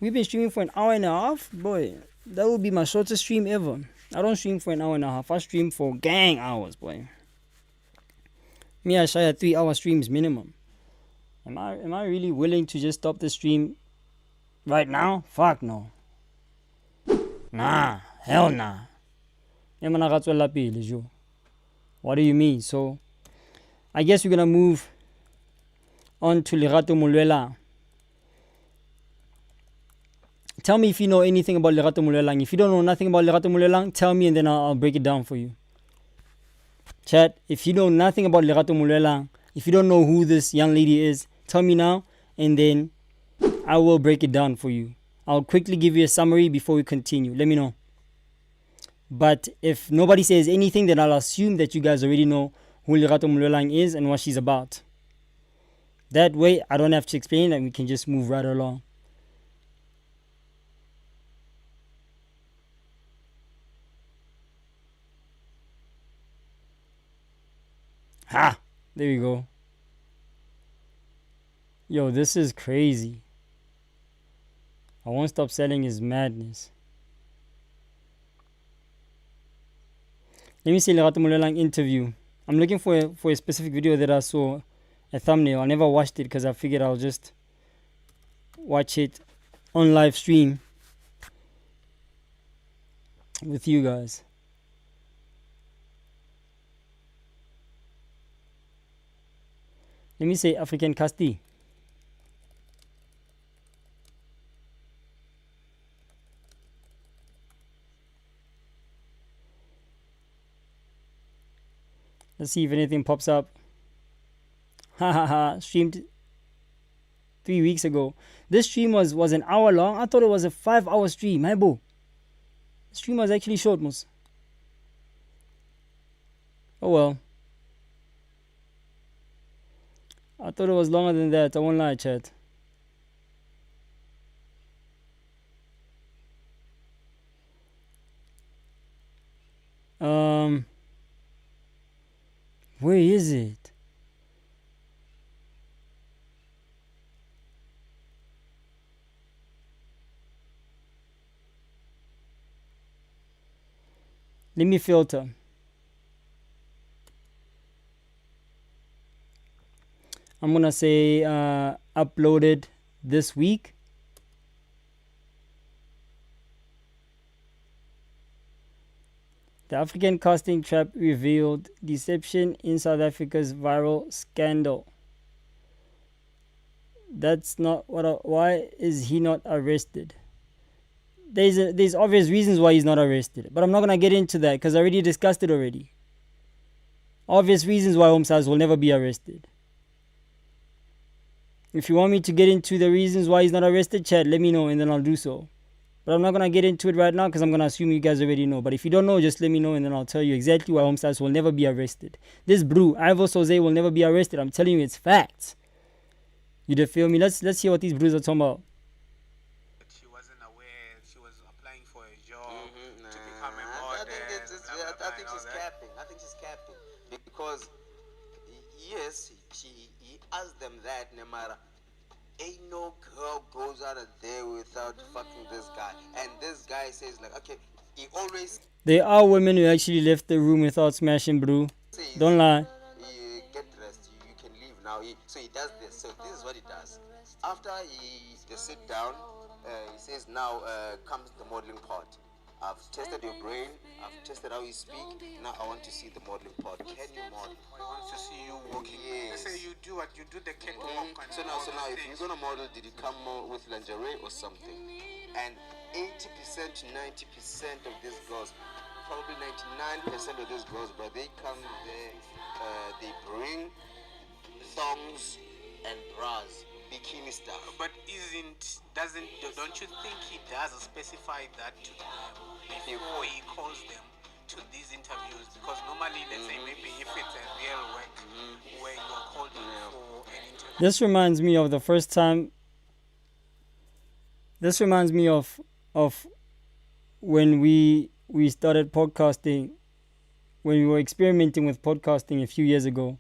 We've been streaming for an hour and a half? Boy, that would be my shortest stream ever. I don't stream for an hour and a half. I stream for gang hours, boy. Me, I shy at 3-hour streams minimum. Am I really willing to just stop the stream right now? Fuck no. Nah, hell nah. What do you mean? So, I guess we're gonna move on to Lerato Mulwelang. Tell me if you know anything about Lerato Mulwelang. If you don't know nothing about Lerato Mulwelang, tell me and then I'll break it down for you. Chat, if you know nothing about Lerato Mulwelang, if you don't know who this young lady is, tell me now and then I will break it down for you. I'll quickly give you a summary before we continue. Let me know. But if nobody says anything, then I'll assume that you guys already know who Lerato Mulwelang is and what she's about. That way, I don't have to explain and we can just move right along. Ha! There we go. Yo, this is crazy. I won't stop selling his madness. Let me see Lerato Mulwelang interview. I'm looking for a specific video that I saw, a thumbnail. I never watched it because I figured I'll just watch it on live stream with you guys. Let me say African Casti. Let's see if anything pops up. Streamed 3 weeks ago. This stream was an hour long. I thought it was a 5-hour stream. Hey, boo. The stream was actually short, most. Oh well. I thought it was longer than that. I won't lie, chat. Where is it? Let me filter. I'm gonna say uploaded this week. The African casting trap revealed deception in South Africa's viral scandal. That's not what. Why is he not arrested? There's obvious reasons why he's not arrested, but I'm not gonna get into that because I already discussed it already. Obvious reasons why Homsaz will never be arrested. If you want me to get into the reasons why he's not arrested, chat, let me know and then I'll do so. But I'm not gonna get into it right now because I'm gonna assume you guys already know. But if you don't know, just let me know and then I'll tell you exactly why Homsaz will never be arrested. This brew, Ivo Soze, will never be arrested. I'm telling you, it's facts. You do feel me? Let's hear what these brews are talking about. She wasn't aware she was applying for a job to become a model. I think she's capping. I think she's capping because yes, he asked them that Nemara. Ain't no girl goes out of there without fucking this guy, and this guy says like, okay, he always. There are women who actually left the room without smashing brew. Don't lie. Get dressed. You can leave now. So he does this. So this is what he does. After they sit down, he says now comes the modeling part. I've tested your brain. I've tested how you speak. Now I want to see the modeling part. Can you model? I want to see you walking. Yes. Let's say you do what you do the catwalk. So now, if you're gonna model, did you come more with lingerie or something? And 80% to 90% of these girls, probably 99% of these girls, but they come there, they bring thongs and bras, bikini stuff. But don't you think he does specify that to them before he calls them to these interviews? Because normally, let's say maybe if it's a real work where you are called in for an interview. This reminds me of the first time. This reminds me of when we started podcasting, when we were experimenting with podcasting a few years ago.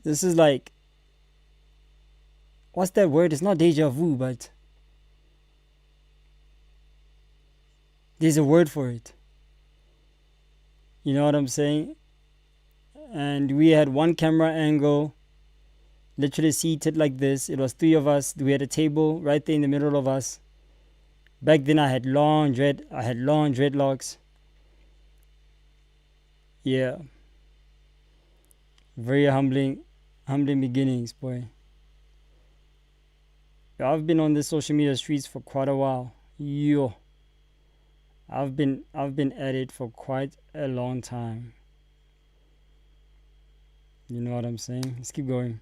This is like, what's that word? It's not deja vu, but there's a word for it. You know what I'm saying? And we had one camera angle, literally seated like this. It was three of us. We had a table right there in the middle of us. Back then I had long dreadlocks. Yeah. Very humbling beginnings, boy. I've been on the social media streets for quite a while. I've been at it for quite a long time. You know what I'm saying? Let's keep going.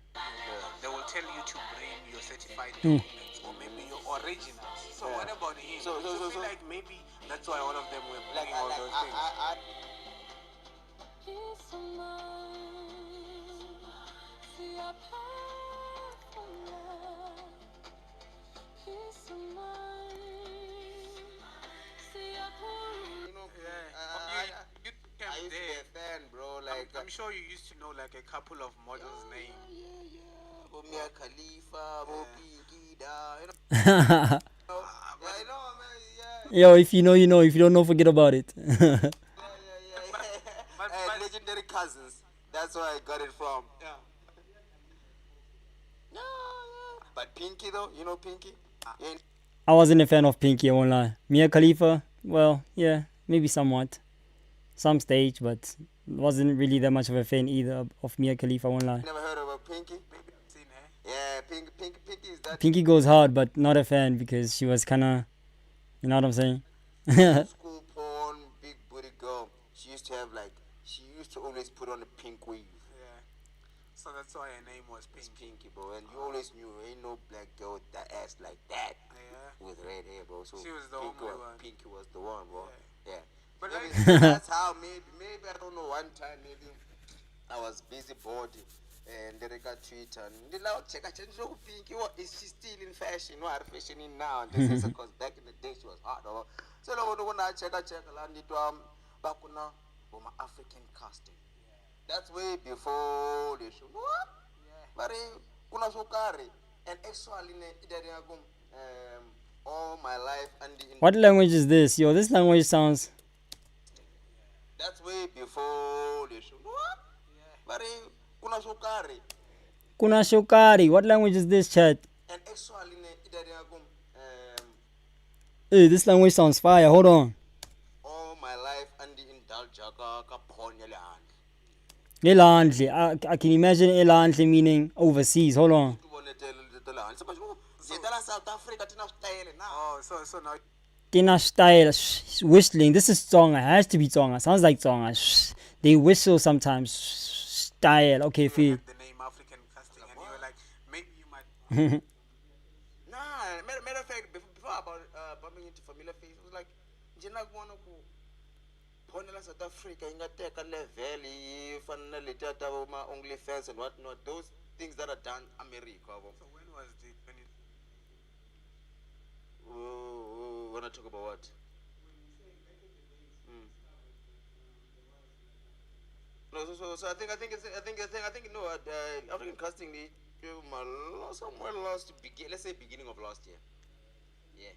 They will tell you to bring your certified documents or maybe your originals. So what about him? So feel like maybe that's why all of them were bringing all those things. I used to be a fan, bro. Like I'm sure you used to know like a couple of models' names. Mia Khalifa, Pinky, Yo, if you know, you know. If you don't know, forget about it. Legendary cousins. That's where I got it from. Yeah. But Pinky though, you know Pinky? I wasn't a fan of Pinky, I won't lie. Mia Khalifa, well, yeah, maybe somewhat. Some stage, but wasn't really that much of a fan either of Mia Khalifa, I won't lie. Never heard of a Pinky? Maybe seen her. Yeah, Pinky is that. Pinky goes hard, but not a fan because she was kinda, you know what I'm saying? School porn, big booty girl. She used to always put on a pink weave. Yeah. So that's why her name was It's Pinky. Pinky, bro. And you always knew ain't no black girl with that ass like that. Yeah. With red hair, bro. So She was the only one. Pinky was the one, bro. Yeah. But Maybe that's how maybe I don't know, one time maybe I was busy bored and then I got Twitter and the loud check I changed to Pinky. What is she still in fashion? No, her fashion in now and this is because back in the day she was hot. So when I check and it back now for my African casting. That's way before the show. What? But kuna sukari and actually all my life and What language is this? Yo, this language sounds... That's way before the show. What? But kuna sukari. Kuna shokari. What language is this, chat? And actually This language sounds fire. Hold on. all my life and indulge ka phonya le handle. Elandle. I can imagine elandle meaning overseas. Hold on. Ke bone le handle. Se ba tla South Africa tina style now. Oh, so now Tina style. Whistling. This is Tsonga. It has to be Tsonga. Sounds like Tsonga. They whistle sometimes. Style. Okay, you feel. heard the name African casting, and you were like, maybe you might. Nah, matter of fact, before about bumping into familiar face, it was like, njena kubona ku phone la South Africa ingateka level ifana le tata ma only fans and what not, those things that are done America. So when was the When I talk about what? No, so I think no. African casting somewhere let's say beginning of last year. Yeah,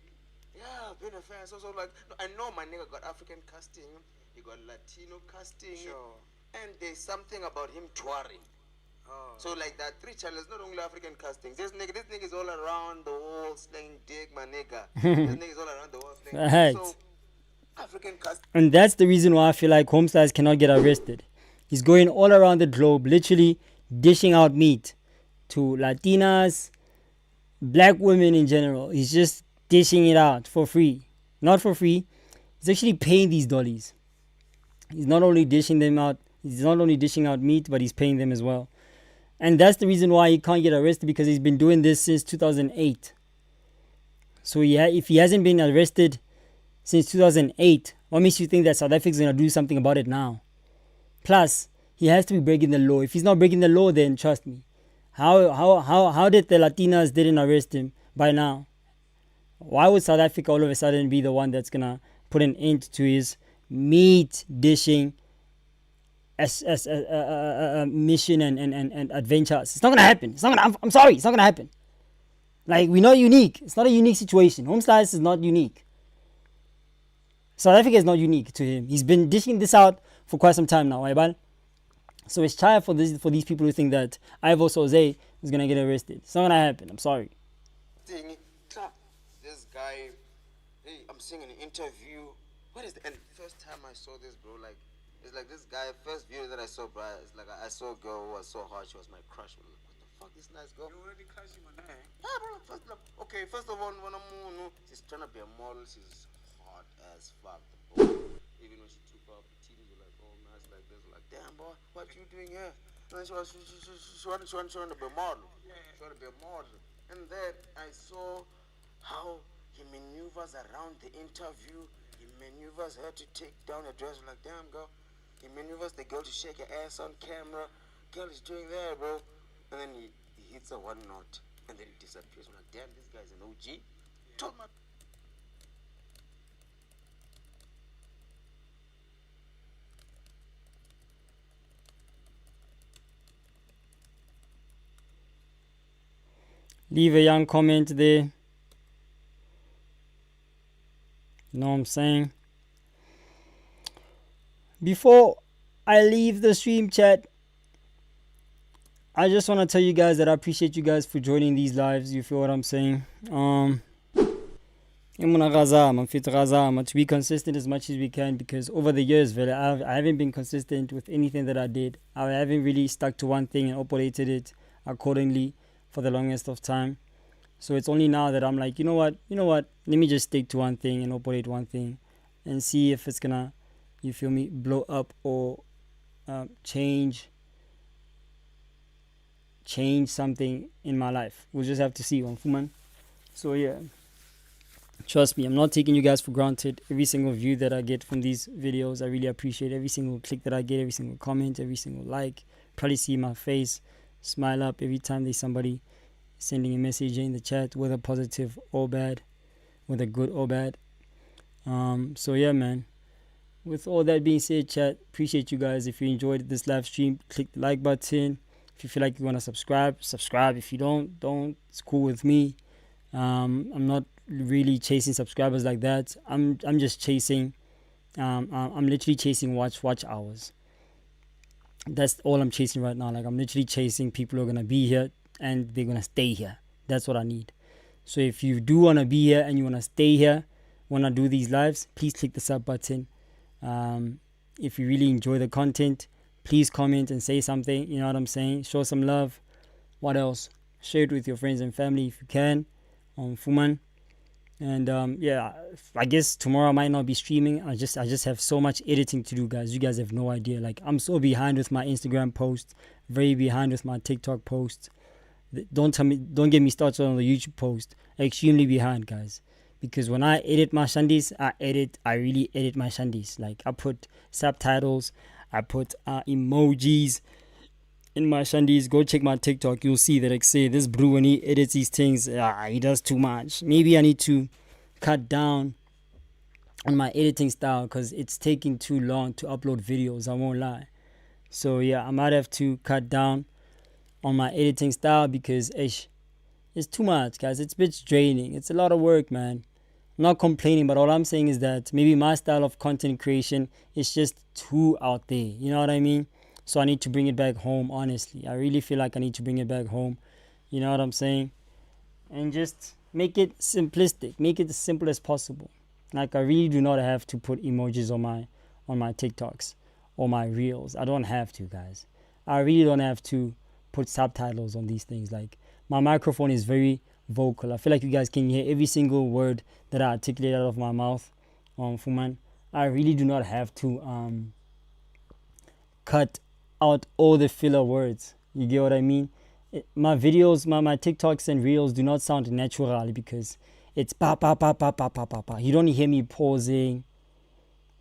been a fan. So like, no, I know my nigga got African casting, he got Latino casting, Sure. and there's something about him touring. Oh. So like that 3 channels, not only African castings. This nigga is all around the world slinging dick, my nigga. This nigga is all around the world slinging Right. dick. So African casting. And that's the reason why I feel like Homeslice cannot get arrested. He's going all around the globe, literally dishing out meat to Latinas, black women in general. He's just dishing it out for free. Not for free. He's actually paying these dollies. He's not only dishing out meat, but he's paying them as well. And that's the reason why he can't get arrested, because he's been doing this since 2008. So if he hasn't been arrested since 2008, what makes you think that South Africa's going to do something about it now? Plus, he has to be breaking the law. If he's not breaking the law, then trust me. How did the Latinas didn't arrest him by now? Why would South Africa all of a sudden be the one that's going to put an end to his meat dishing mission and adventures? It's not going to happen. I'm sorry. It's not going to happen. Like, we're not unique. It's not a unique situation. Homeslice is not unique. South Africa is not unique to him. He's been dishing this out for quite some time now, right? So it's time for these people who think that Ivo Soze is going to get arrested. It's not going to happen. I'm sorry. This guy, hey, I'm seeing an interview. What is the, and first time I saw this, bro, like, it's like this guy, first video that I saw, bro, it's like I saw a girl who was so hot, she was my crush. What the fuck, this nice girl? You already crushing on her. Yeah, bro, first of all, when she's trying to be a model, she's hot as fuck, bro. Even when she took off, the titties were like, oh, nice, like this, like, damn, boy, what you doing here? And then she wanted to be a model. She wanted to be a model. And then I saw how he maneuvers around the interview. He maneuvers her to take down her dress. Like, damn, girl. He maneuvers the girl to shake her ass on camera. Girl is doing that, bro. And then he hits her one note. And then he disappears. I'm like, damn, this guy's an OG. Told my Leave a young comment there. You know what I'm saying? Before I leave the stream chat, I just want to tell you guys that I appreciate you guys for joining these lives. You feel what I'm saying? I'm to be consistent as much as we can, because over the years, I haven't been consistent with anything that I did. I haven't really stuck to one thing and operated it accordingly for the longest of time. So it's only now that I'm like, you know what, let me just stick to one thing and operate one thing and see if it's gonna, you feel me, blow up or change something in my life. We'll just have to see, man. So yeah, trust me, I'm not taking you guys for granted. Every single view that I get from these videos, I really appreciate every single click that I get, every single comment, every single like. Probably see my face smile up every time there's somebody sending a message in the chat, whether positive or bad, whether good or bad. So yeah, man, with all that being said, chat, appreciate you guys. If you enjoyed this live stream, click the like button. If you feel like you want to subscribe. If you don't, it's cool with me. I'm not really chasing subscribers like that. I'm just chasing I'm literally chasing watch hours. That's all I'm chasing right now. Like, I'm literally chasing people who are gonna be here and they're gonna stay here. That's what I need. So if you do wanna be here and you wanna stay here when I do these lives, please click the sub button. If you really enjoy the content, please comment and say something. You know what I'm saying? Show some love. What else? Share it with your friends and family if you can. Fuman. And yeah, I guess tomorrow I might not be streaming. I just have so much editing to do, guys. You guys have no idea. Like, I'm so behind with my Instagram posts, very behind with my TikTok posts. Don't get me started on the YouTube post. Extremely behind, guys. Because when I edit my shandies, I really edit my shandies. Like, I put subtitles, I put emojis in my shandies. Go check my TikTok. You'll see that, like, say, this bro, when he edits these things, he does too much. Maybe I need to cut down on my editing style because it's taking too long to upload videos. I won't lie. So yeah, I might have to cut down on my editing style because it's too much, guys. It's a bit draining. It's a lot of work, man. I'm not complaining, but all I'm saying is that maybe my style of content creation is just too out there. You know what I mean? So I need to bring it back home, honestly. I really feel like I need to bring it back home. You know what I'm saying? And just make it simplistic. Make it as simple as possible. Like, I really do not have to put emojis on my TikToks or my reels. I don't have to, guys. I really don't have to put subtitles on these things. Like, my microphone is very vocal. I feel like you guys can hear every single word that I articulate out of my mouth. Fuman, I really do not have to cut out all the filler words. You get what I mean? My videos, my TikToks and reels do not sound natural because it's pa pa pa pa pa pa pa pa. You don't hear me pausing,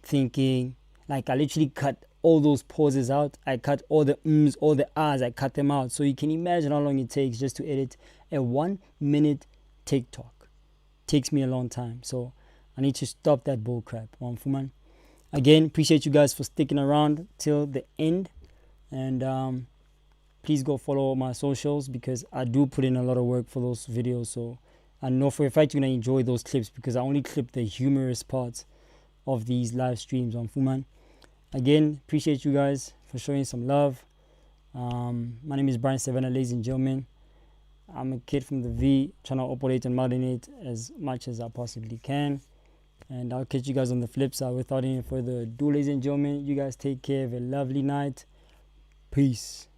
thinking. Like, I literally cut all those pauses out. I cut all the ums, all the ahs, I cut them out. So you can imagine how long it takes just to edit a 1 minute TikTok. Takes me a long time. So I need to stop that bull crap. Fuman. Again, appreciate you guys for sticking around till the end. And please go follow my socials because I do put in a lot of work for those videos. So I know for a fact you're going to enjoy those clips because I only clip the humorous parts of these live streams on Fuman. Again, appreciate you guys for showing some love. My name is briansivana, ladies and gentlemen. I'm a kid from the V, trying to operate and marinate as much as I possibly can. And I'll catch you guys on the flip side. Without any further ado, ladies and gentlemen, you guys take care. Have a lovely night. Peace.